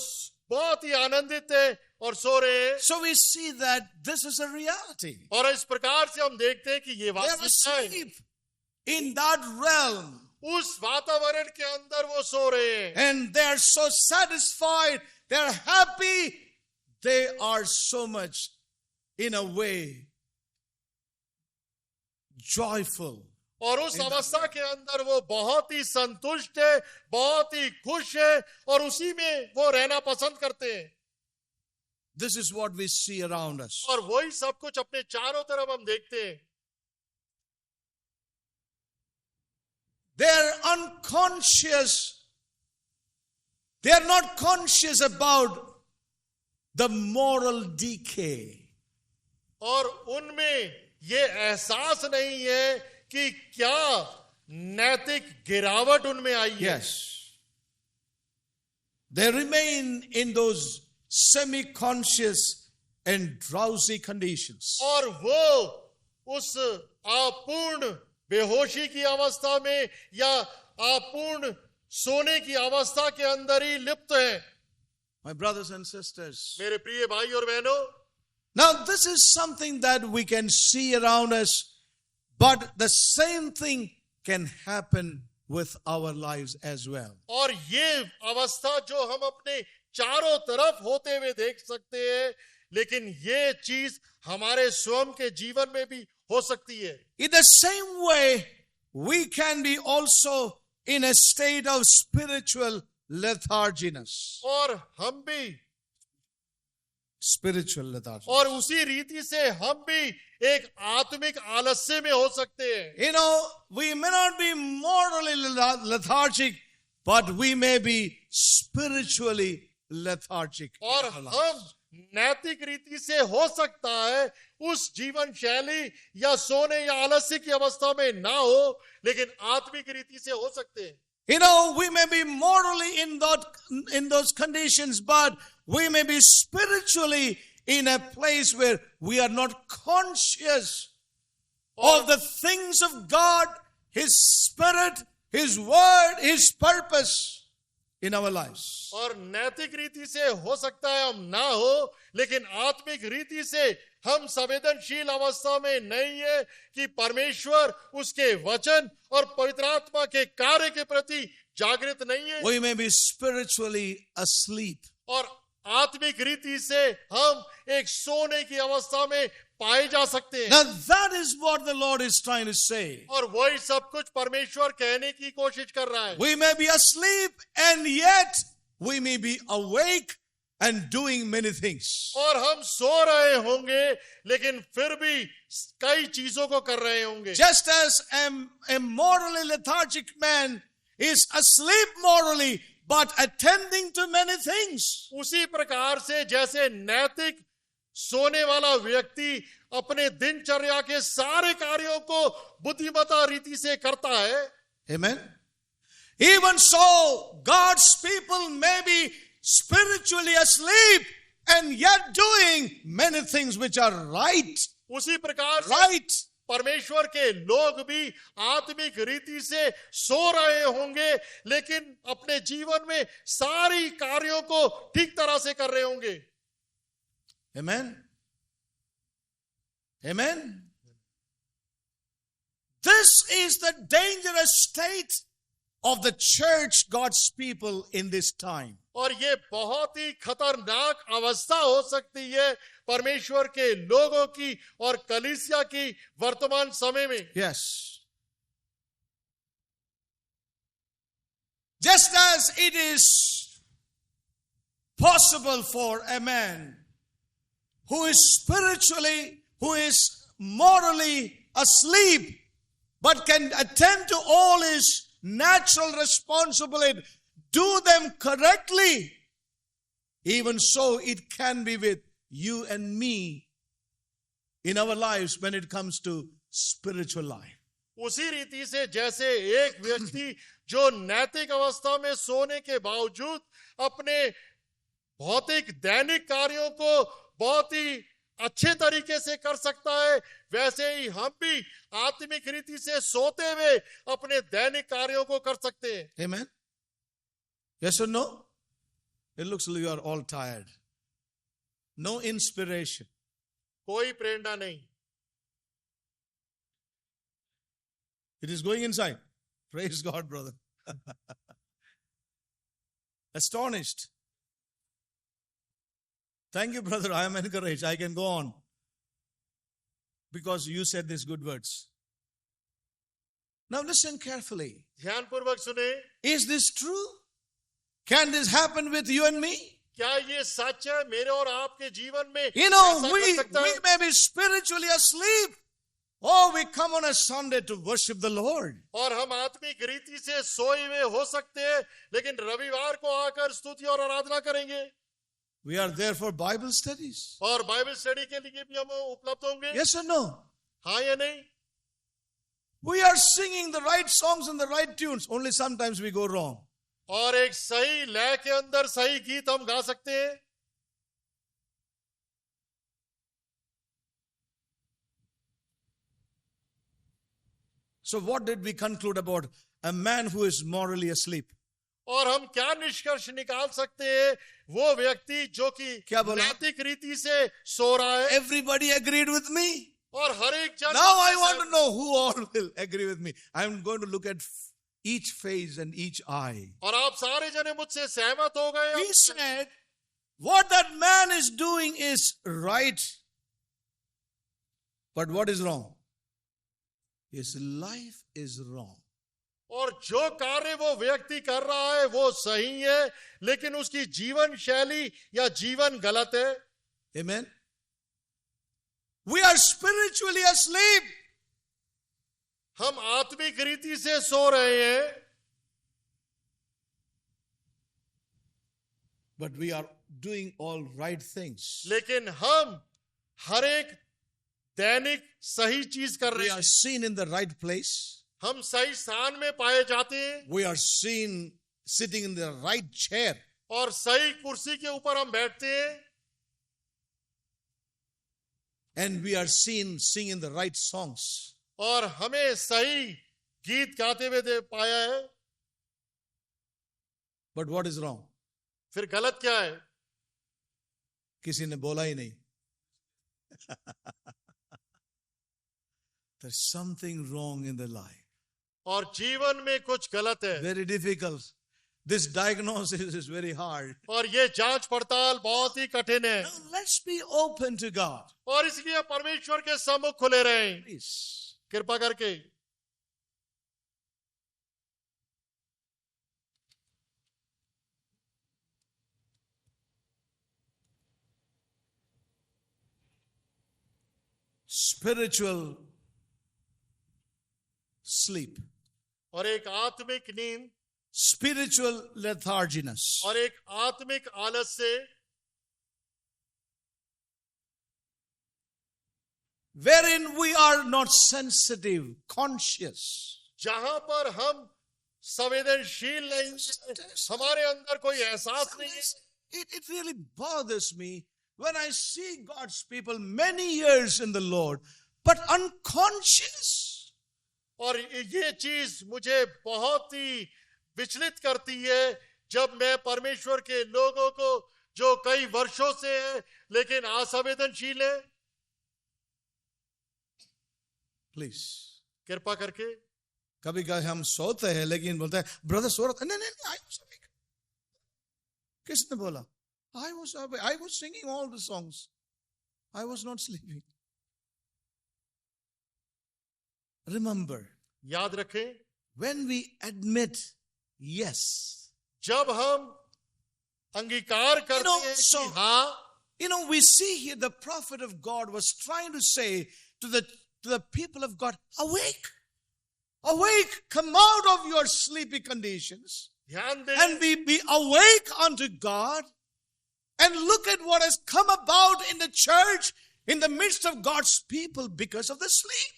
बहुत ही आनंदित है और सो रहे हैं So we see that this is a reality. और इस प्रकार से हम देखते हैं कि ये They're वास्तविकता है asleep in that realm. उस वातावरण के अंदर वो सो रहे हैं And they're so satisfied. They're happy. They are so much, in a way, joyful. और उस अवस्था के अंदर वो बहुत ही संतुष्ट है बहुत ही खुश है और उसी में वो रहना पसंद करते हैं This is what we see around us. और वही सब कुछ अपने चारों तरफ हम देखते हैं They're unconscious. They're not conscious about the moral decay. और उनमें ये एहसास नहीं है कि क्या नैतिक गिरावट उनमें आई है Yes. They remain in those semi-conscious and drowsy conditions. और वो उस अपूर्ण बेहोशी की अवस्था में या अपूर्ण सोने की अवस्था के अंदर ही लिप्त है My brothers and sisters. मेरे प्रिय भाई और बहनों Now, this is something that we can see around us, but the same thing can happen with our lives as well. और ये अवस्था जो हम अपने चारों तरफ होते हुए देख सकते हैं लेकिन ये चीज हमारे स्वयं के जीवन में भी हो सकती है In the same way, we can be also in a state of spiritual letharginess. और हम भी Spiritual lethargy. और उसी रीति से हम भी एक आत्मिक आलस्य में हो सकते हैं You know, we may not be morally lethargic, but we may be spiritually lethargic. in और our lives. हम नैतिक रीति से हो सकता है उस जीवन शैली या सोने या आलस्य की अवस्था में ना हो लेकिन आत्मिक रीति से हो सकते हैं You know, we may be morally in those conditions, but we may be spiritually in a place where we are not conscious of the things of God, His Spirit, His Word, His purpose in our lives. और नैतिक रीति से हो सकता है हम ना हो लेकिन आत्मिक रीति से हम संवेदनशील अवस्था में नहीं है कि परमेश्वर उसके वचन और पवित्र आत्मा के कार्य के प्रति जागृत नहीं है We may be spiritually asleep. और आत्मिक रीति से हम एक सोने की अवस्था में पाए जा सकते हैं Now that is what the Lord is trying to say. और वही सब कुछ परमेश्वर कहने की कोशिश कर रहा है We may be asleep and yet we may be awake and doing many things. और हम सो रहे होंगे लेकिन फिर भी कई चीजों को कर रहे होंगे. Just as a morally lethargic man is asleep morally, but attending to many things. उसी प्रकार से जैसे नैतिक सोने वाला व्यक्ति अपने दिनचर्या के सारे कार्यों को बुद्धिमता रीति से करता है. Amen. Even so, God's people may be spiritually asleep and yet doing many things which are right. उसी प्रकार से Right. परमेश्वर के लोग भी आत्मिक रीति से सो रहे होंगे लेकिन अपने जीवन में सारी कार्यों को ठीक तरह से कर रहे होंगे. Amen. Amen. This is the dangerous state of the church, God's people in this time. और ये बहुत ही खतरनाक अवस्था हो सकती है परमेश्वर के लोगों की और कलीसिया की वर्तमान समय में. Yes. Just as it is possible for a man who is morally asleep, but can attend to all his natural responsibilities, do them correctly, even so it can be with you and me in our lives when it comes to spiritual life. उसी रीति से जैसे एक व्यक्ति जो नैतिक अवस्था में सोने के बावजूद अपने भौतिक दैनिक कार्यों को बहुत ही अच्छे तरीके से कर सकता है, वैसे ही हम भी आत्मिक रीति से सोते हुए अपने दैनिक कार्यों को कर सकते हैं. Amen. Yes or no? It looks like you are all tired. No inspiration. कोई प्रेरणा नहीं. It is going inside. Praise God, brother. Astonished. Thank you, brother. I am encouraged. I can go on. Because you said these good words. Now listen carefully. ध्यानपूर्वक सुने. Is this true? Can this happen with you and me? क्या ये सच है मेरे और आपके जीवन में? You know, ऐसा we कर सकता है? may be spiritually asleep. Oh, we come on a Sunday to worship the Lord. और हम आत्मिक रीति से सोए हुए हो सकते हैं लेकिन रविवार को आकर स्तुति और आराधना करेंगे. We are there for Bible studies. और बाइबल स्टडी के लिए भी हम उपलब्ध होंगे. Yes or no? हाँ या नहीं? We are singing the right songs and the right tunes. Only sometimes we go wrong. और एक सही लय के अंदर सही गीत हम गा सकते हैं. So what did we conclude about a man who is morally asleep? और हम क्या निष्कर्ष निकाल सकते हैं वो व्यक्ति जो कि क्या बोला? नैतिक रीति से सो रहा है. Everybody agreed with me. और हर एक जन Now I want to know who all will agree with me. I am going to look at each face and each eye. और आप सारे जने मुझसे सहमत हो गए. He said, what that man is doing is right. But what is wrong? His life is wrong. और जो कार्य वो व्यक्ति कर रहा है वो सही है लेकिन उसकी जीवन शैली या जीवन गलत है. Amen. We are spiritually asleep. हम आत्मिक रीति से सो रहे हैं But we are doing all right things. लेकिन हम हर एक दैनिक सही चीज कर रहे We हैं. are seen in the right place. हम सही स्थान में पाए जाते हैं We are seen sitting in the right chair. और सही कुर्सी के ऊपर हम बैठते हैं And we are seen singing the right songs. और हमें सही गीत गाते हुए पाया है. But what is wrong? फिर गलत क्या है? किसी ने बोला ही नहीं. There's something wrong in the life. और जीवन में कुछ गलत है. Very difficult. This diagnosis is very hard. और ये जांच पड़ताल बहुत ही कठिन है. Now let's be open to God. और इसलिए परमेश्वर के सम्मुख खुले रहें Please. कृपा करके. spiritual sleep, और एक आत्मिक नींद, spiritual letharginess. और एक आत्मिक आलस से, wherein we are not sensitive, conscious. जहां पर हम संवेदनशील नहीं हैं, हमारे अंदर कोई एहसास नहीं है। It really bothers me when I see God's people many years in the Lord, but unconscious. और ये चीज मुझे बहुत ही विचलित करती है जब मैं परमेश्वर के लोगों को जो कई वर्षों से है लेकिन असंवेदनशील है। Please. कृपा करके, कभी कभी हम सोते हैं लेकिन बोलते हैं ब्रदर सो रहा था, नहीं I was awake. किसने बोला? I was awake. I was singing all the songs. I was not sleeping. Remember, याद रखें, when we admit yes, जब हम अंगीकार करते हैं कि हाँ, we see here the prophet of God was trying to say to the people of God, awake, awake, come out of your sleepy conditions ध्यान दें, and be awake unto God, and look at what has come about in the church, in the midst of God's people because of the sleep.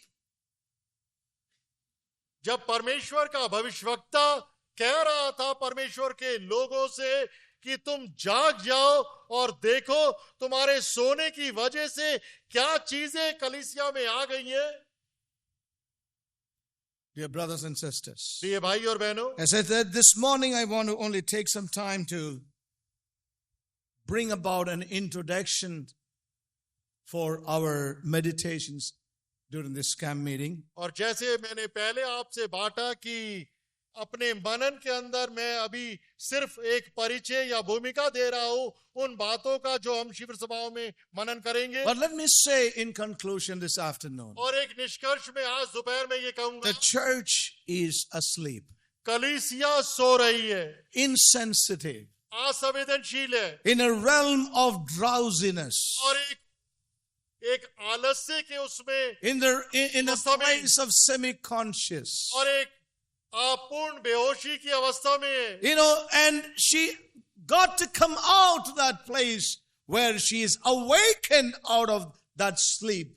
जब परमेश्वर का भविष्यवक्ता कह रहा था परमेश्वर के लोगों से कि तुम जाग जाओ और देखो तुम्हारे सोने की वजह से क्या चीजें कलीसिया में आ गई हैं। Dear brothers and sisters, प्रिय भाई और बहनों, as I said this morning, I want to only take some time to bring about an introduction for our meditations during this camp meeting. और जैसे मैंने पहले आपसे बांटा कि अपने मनन के अंदर मैं अभी सिर्फ एक परिचय या भूमिका दे रहा हूं उन बातों का जो हम शिविर सभाओं में मनन करेंगे। But let me say in conclusion this afternoon, और एक निष्कर्ष में आज दोपहर में ये कहूंगा, the church is asleep, कलीसिया सो रही है, insensitive, असंवेदनशील है, in a realm of drowsiness, और एक आलस्य के उसमें, in a place of semi-conscious. और एक अपूर्ण बेहोशी की अवस्था में है। And she got to come out to that place where she is awakened out of that sleep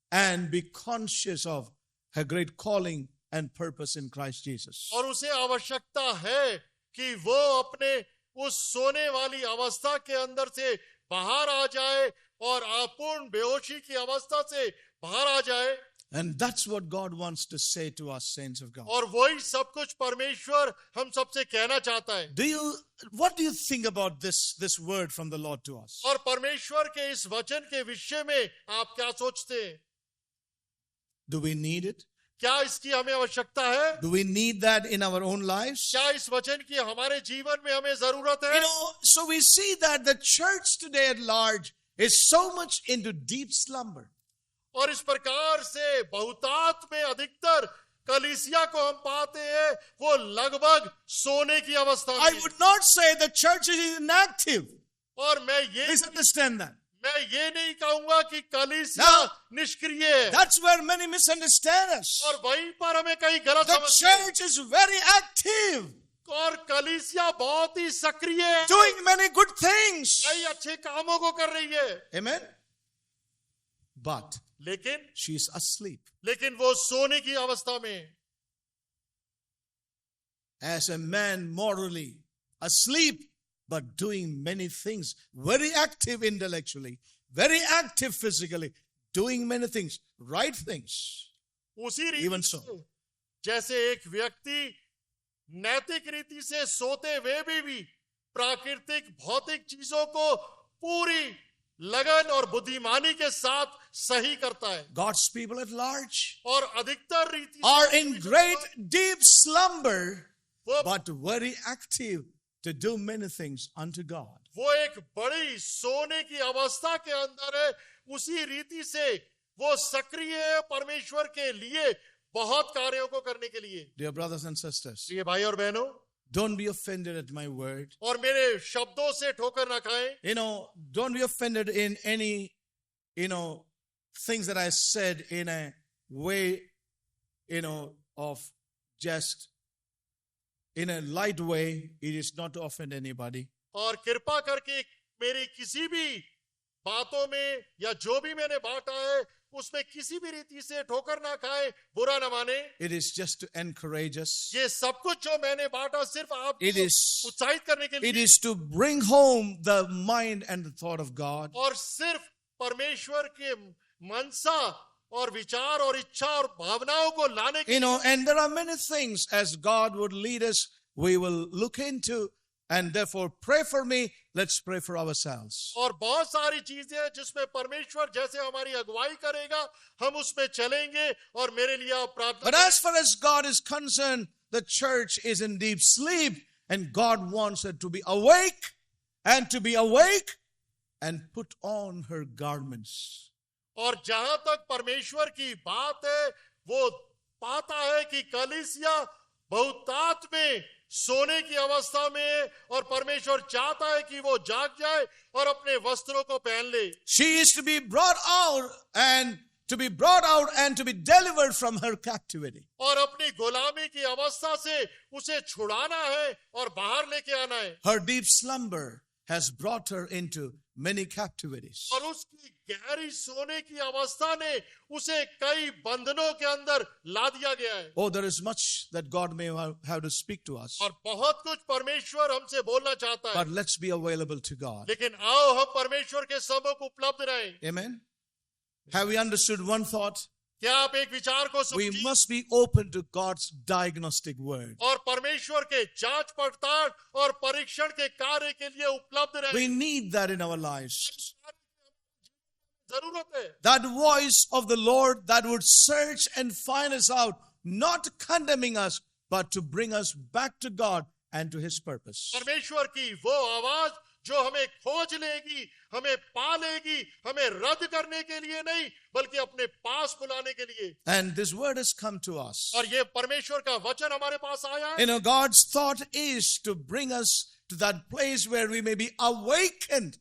and be conscious of her great calling and purpose in Christ Jesus. और उसे आवश्यकता है कि वो अपने उस सोने वाली अवस्था के अंदर से बाहर आ जाए और अपूर्ण बेहोशी की अवस्था से बाहर आ जाए। And that's what God wants to say to us, saints of God. और वही सब कुछ परमेश्वर हम सबसे कहना चाहता है। What do you think about this word from the Lord to us? और परमेश्वर के इस वचन के विषय में आप क्या सोचते हैं? Do we need it? क्या इसकी हमें आवश्यकता है? Do we need that in our own lives? क्या इस वचन की हमारे जीवन में हमें जरूरत है? So we see that the church today at large is so much into deep slumber. और इस प्रकार से बहुतात में अधिकतर कलीसिया को हम पाते हैं वो लगभग सोने की अवस्था में। I would not say the church is inactive. और मैं Please understand that. ये नहीं कहूंगा कि कलीसिया निष्क्रिय है। That's where many misunderstand us. और वहीं पर हमें कई गलत The समझते हैं। church is very active, और कलीसिया बहुत ही सक्रिय है, doing many good things. कई अच्छे कामों को कर रही है। Amen. But लेकिन she's asleep. वो सोने की अवस्था में, As a man morally asleep, but doing many things, very active intellectually, very active physically, doing many things, right things. उसी Even रीति so. से जैसे एक व्यक्ति नैतिक रीति से सोते हुए भी प्राकृतिक भौतिक चीजों को पूरी लगन और बुद्धिमानी के साथ सही करता है। God's people at large और अधिकतर रीति are in great deep slumber, but very active to do many things unto God. वो एक बड़ी सोने की अवस्था के अंदर है, उसी रीति से वो सक्रिय है परमेश्वर के लिए बहुत कार्यों को करने के लिए। Dear brothers and sisters, प्रिय भाई और बहनों, don't be offended at my word. और मेरे शब्दों से ठोकर न खाएं। Don't be offended in any, things that I said in a way, of just in a light way. It is not to offend anybody. और कृपा करके मेरी किसी भी बातों में या जो भी मैंने बांटा है उसमें किसी भी रीति से ठोकर ना खाए, बुरा ना माने. It is just to encourage us. ये सब कुछ जो मैंने बांटा सिर्फ It आपको is- उत्साहित करने के It लिए is to bring home the mind and the thought of God. और सिर्फ परमेश्वर के मनसा और विचार और इच्छा और भावनाओं को लाने के And there are many things as God would lead us, we will look into, and therefore pray for me. Let's pray for ourselves. और बहुत सारी चीजें हैं जिसमें परमेश्वर जैसे हमारी अगुवाई करेगा हम उसमें चलेंगे और मेरे लिए आप प्रार्थना But as far as God is concerned, the church is in deep sleep, and God wants her to be awake and put on her garments. और जहां तक परमेश्वर की बात है वो पाता है कि कलीसिया बहुतात में सोने की अवस्था में है और परमेश्वर चाहता है कि वो जाग जाए और अपने वस्त्रों को पहन ले. She is to be brought out and to be delivered from her captivity. और अपनी गुलामी की अवस्था से उसे छुड़ाना है और बाहर लेके आना है. Her deep slumber has brought her into many captivities. और उसकी गहरी सोने की अवस्था ने उसे कई बंधनों के अंदर ला दिया गया है. Oh, there is much that God may have to speak to us. और बहुत कुछ परमेश्वर हमसे बोलना चाहता है. But let's be available to God. लेकिन आओ हम परमेश्वर के सम्मुख उपलब्ध रहें. Amen. Have we understood one thought? क्या आप एक विचार को We समझिए must be open to God's diagnostic word. और परमेश्वर के जांच पड़ताल और परीक्षण के कार्य के लिए उपलब्ध We रहें. need that in our lives. जरूरत है That voice of the Lord that would search and find us out, not condemning us, but to bring us back to God and to His purpose. परमेश्वर की वो आवाज जो हमें खोज लेगी, हमें पा लेगी, हमें रद्द करने के लिए नहीं बल्कि अपने पास बुलाने के लिए. And this word has come to us. और ये परमेश्वर का वचन हमारे पास आया है. God's thought is to bring us to that place where we may be awakened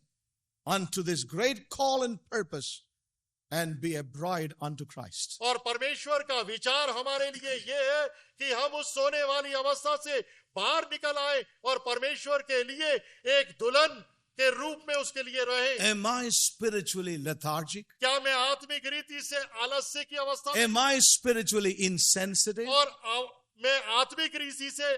unto this great call and purpose and be a bride unto Christ. और परमेश्वर का विचार हमारे लिए ये है कि हम उस सोने वाली अवस्था से बाहर निकल आए और परमेश्वर के लिए एक दुल्हन के रूप में उसके लिए रहें. Am I spiritually lethargic? क्या मैं आत्मिक रीति से आलस्य की अवस्था में Am I spiritually insensitive? और मैं आत्मिक रीति से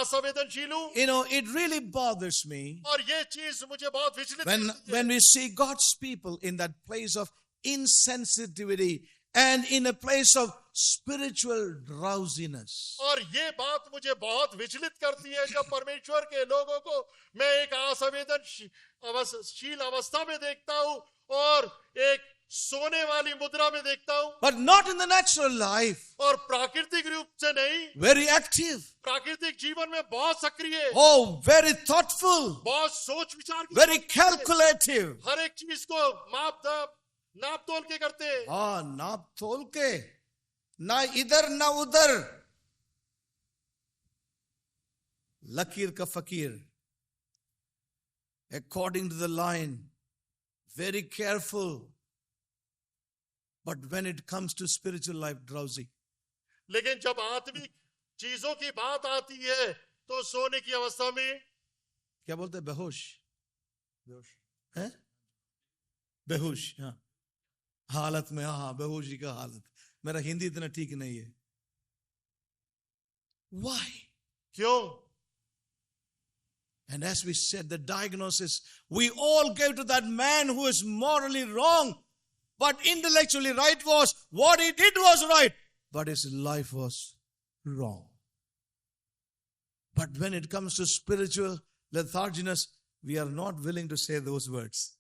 असंवेदनशील हूं. It really bothers me और ये चीज मुझे बहुत विचलित करती है. when we see God's people in that place of insensitivity and in a place of spiritual drowsiness. और ये बात मुझे बहुत विचलित करती है जब परमेश्वर के लोगों को मैं एक असंवेदनशील अवस्था में देखता हूं और एक सोने वाली मुद्रा में देखता हूं. But not in the natural life. और प्राकृतिक रूप से नहीं, Very active. प्राकृतिक जीवन में बहुत सक्रिय, Oh, very thoughtful. बहुत सोच विचार की, Very calculative. हर एक चीज को नाप तोल के करते हैं. नाप तोल के, ना इधर ना उधर. लकीर का फकीर. According to the line. Very careful. But when it comes to spiritual life, drowsy. लेकिन जब आत्मिक चीजों की बात आती है तो सोने की अवस्था में क्या बोलते हैं? बेहोश. है? बेहोश. हाँ, हालत में. हाँ, बेहोशी का हालत. मेरा हिंदी इतना ठीक नहीं है. Why? क्यों? And as we said, the diagnosis, we all gave to that man who is morally wrong, but intellectually right. Was what he did was right, but his life was wrong. But when it comes to spiritual letharginess, we are not willing to say those words.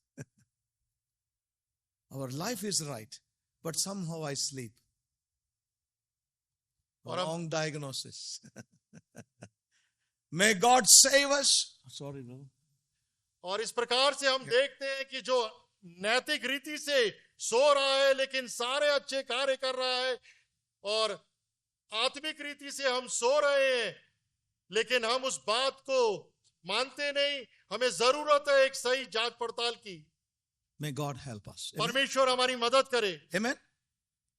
Our life is right, but somehow I sleep. Wrong diagnosis. May God save us. Sorry, brother. और इस प्रकार से हम देखते हैं कि जो नैतिक रीति से सो रहा है लेकिन सारे अच्छे कार्य कर रहा है, और आत्मिक रीति से हम सो रहे हैं लेकिन हम उस बात को मानते नहीं. हमें जरूरत है एक सही जांच पड़ताल की. May God help us. Amen. परमेश्वर हमारी मदद करे. Amen.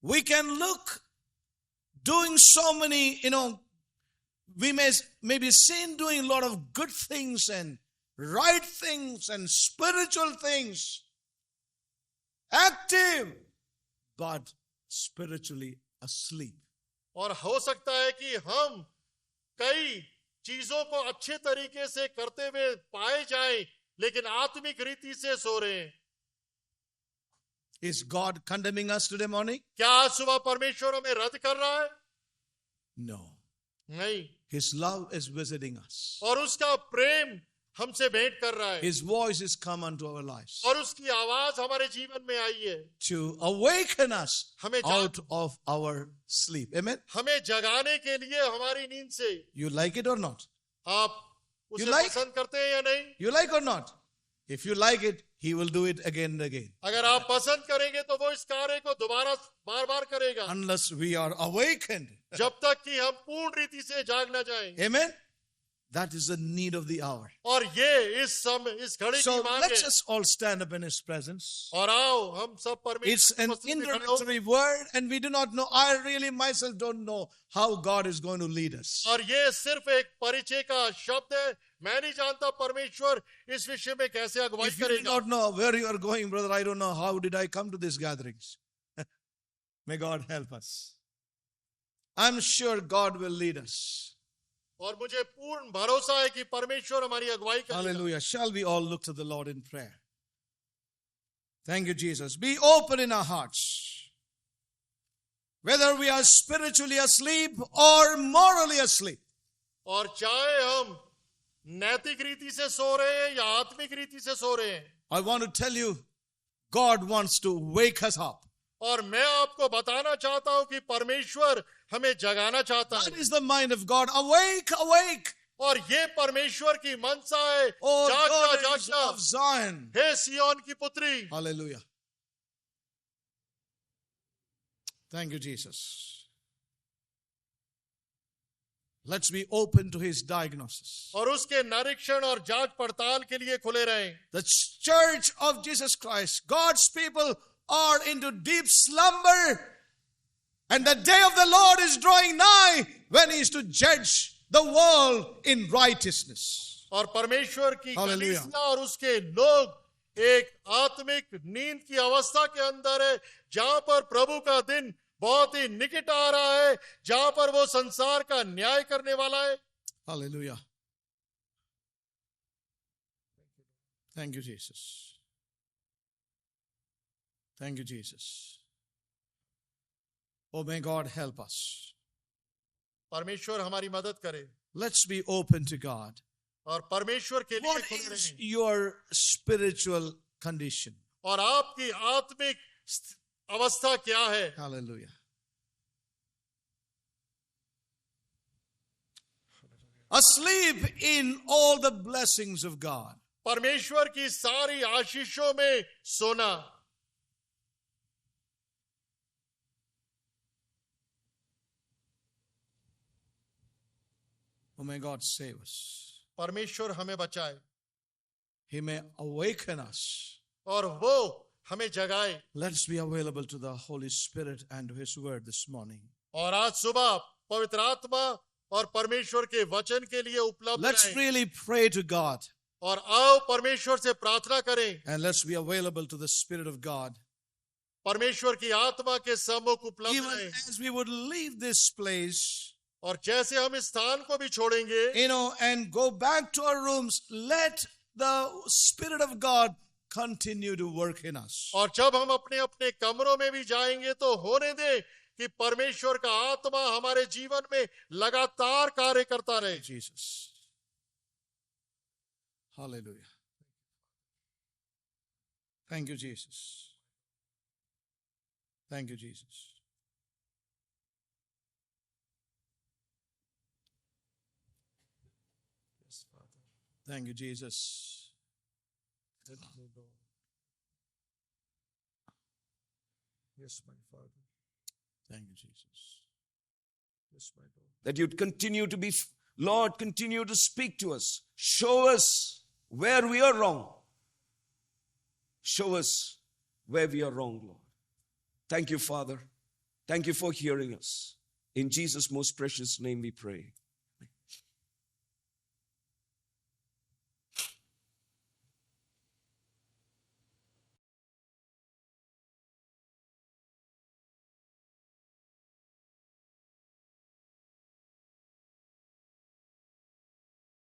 We can look doing so many, we may be seen doing a lot of good things and right things and spiritual things, active, but spiritually asleep. और हो सकता है कि हम कई चीजों को अच्छे तरीके से करते हुए पाए जाएं, लेकिन आत्मिक रीति से सो रहे हैं. Is God condemning us today morning? क्या आज सुबह परमेश्वर हमें रद्द कर रहा है? No. नहीं. His love is visiting us. और उसका प्रेम हमसे भेंट कर रहा है. His voice is come unto our lives और उसकी आवाज हमारे जीवन में आई है. to awaken us हमें out of our sleep. Amen. हमें जगाने के लिए हमारी नींद से. You like it or not? आप उसे You like? पसंद करते हैं या नहीं? You like or not? If you like it, he will do it again and again. अगर आप पसंद करेंगे तो वो इस कार्य को दोबारा बार बार करेगा. Unless we are awakened. जब तक कि हम पूर्ण रीति से जाग न जाएं. Amen. That is the need of the hour. और ये इस घड़ी So की मांग let's है. just all stand up in his presence. और आओ हम सब It's परमेश्वर की an उपस्थिति में खड़े हो. introductory word, and we do not know. I really myself don't know how God is going to lead us. और ये सिर्फ एक परिचय का शब्द है. मैं नहीं जानता परमेश्वर इस विषय में कैसे अगुवाई If you do करेगा. not know where you are going, brother, I don't know how did I come to these gatherings. May God help us. I'm sure God will lead us. और मुझे पूर्ण भरोसा है कि परमेश्वर हमारी अगुवाई करेगा. Hallelujah. Shall we all look to the Lord in prayer? Thank you, Jesus. Be open in our hearts. Whether we are spiritually asleep or morally asleep. और चाहे हम नैतिक रीति से सो रहे हैं या आत्मिक रीति से सो रहे हैं. I want to tell you, God wants to wake us up. और मैं आपको बताना चाहता हूं कि परमेश्वर हमें जगाना चाहता That है. is the mind of God. Awake, awake. और ये परमेश्वर की मनसा है. Oh, जाग जा, जाग daughters जा. of Zion. हे सिय्योन की पुत्री. Hallelujah. Thank you, Jesus. Let's be open to his diagnosis. और उसके निरीक्षण और जांच पड़ताल के लिए खुले रहें. The church of Jesus Christ, God's people, are into deep slumber. And the day of the Lord is drawing nigh when he is to judge the world in righteousness. और परमेश्वर की Hallelujah. कलीसिया और उसके लोग एक आत्मिक नींद की अवस्था के अंदर है, जहां पर प्रभु का दिन बहुत ही निकट आ रहा है, जहां पर वो संसार का न्याय करने वाला है. Hallelujah. Thank you, Jesus. Thank you, Jesus. Oh, may God help us. परमेश्वर हमारी मदद करे. Let's be open to God. और परमेश्वर के लिए What खुले is रहें. your spiritual condition? और आपकी आत्मिक अवस्था क्या है? Hallelujah. Asleep in all the blessings of God. परमेश्वर की सारी आशीषों में सोना. Oh, may God save us. परमेश्वर हमें बचाए He may awaken us. और वो हमें जगाए. Let's be available to the Holy Spirit and to His Word this morning. और आज सुबह पवित्र आत्मा और परमेश्वर के वचन के लिए उपलब्ध Let's रहें. really pray to God और आओ परमेश्वर से प्रार्थना करें. and let's be available to the Spirit of God. परमेश्वर की आत्मा के सम्मुख उपलब्ध Even रहें. as we would leave this place, और जैसे हम इस स्थान को भी छोड़ेंगे and go back to our rooms, let the Spirit of God continue to work in us. और जब हम अपने अपने कमरों में भी जाएंगे तो होने दे कि परमेश्वर का आत्मा हमारे जीवन में लगातार कार्य करता रहे. Jesus. Hallelujah. Thank you, Jesus. Thank you, Jesus. Thank you, Jesus. Yes, my Father. Thank you, Jesus. Yes, my Lord. That you'd continue to be, Lord, continue to speak to us. Show us where we are wrong. Show us where we are wrong, Lord. Thank you, Father. Thank you for hearing us. In Jesus' most precious name we pray.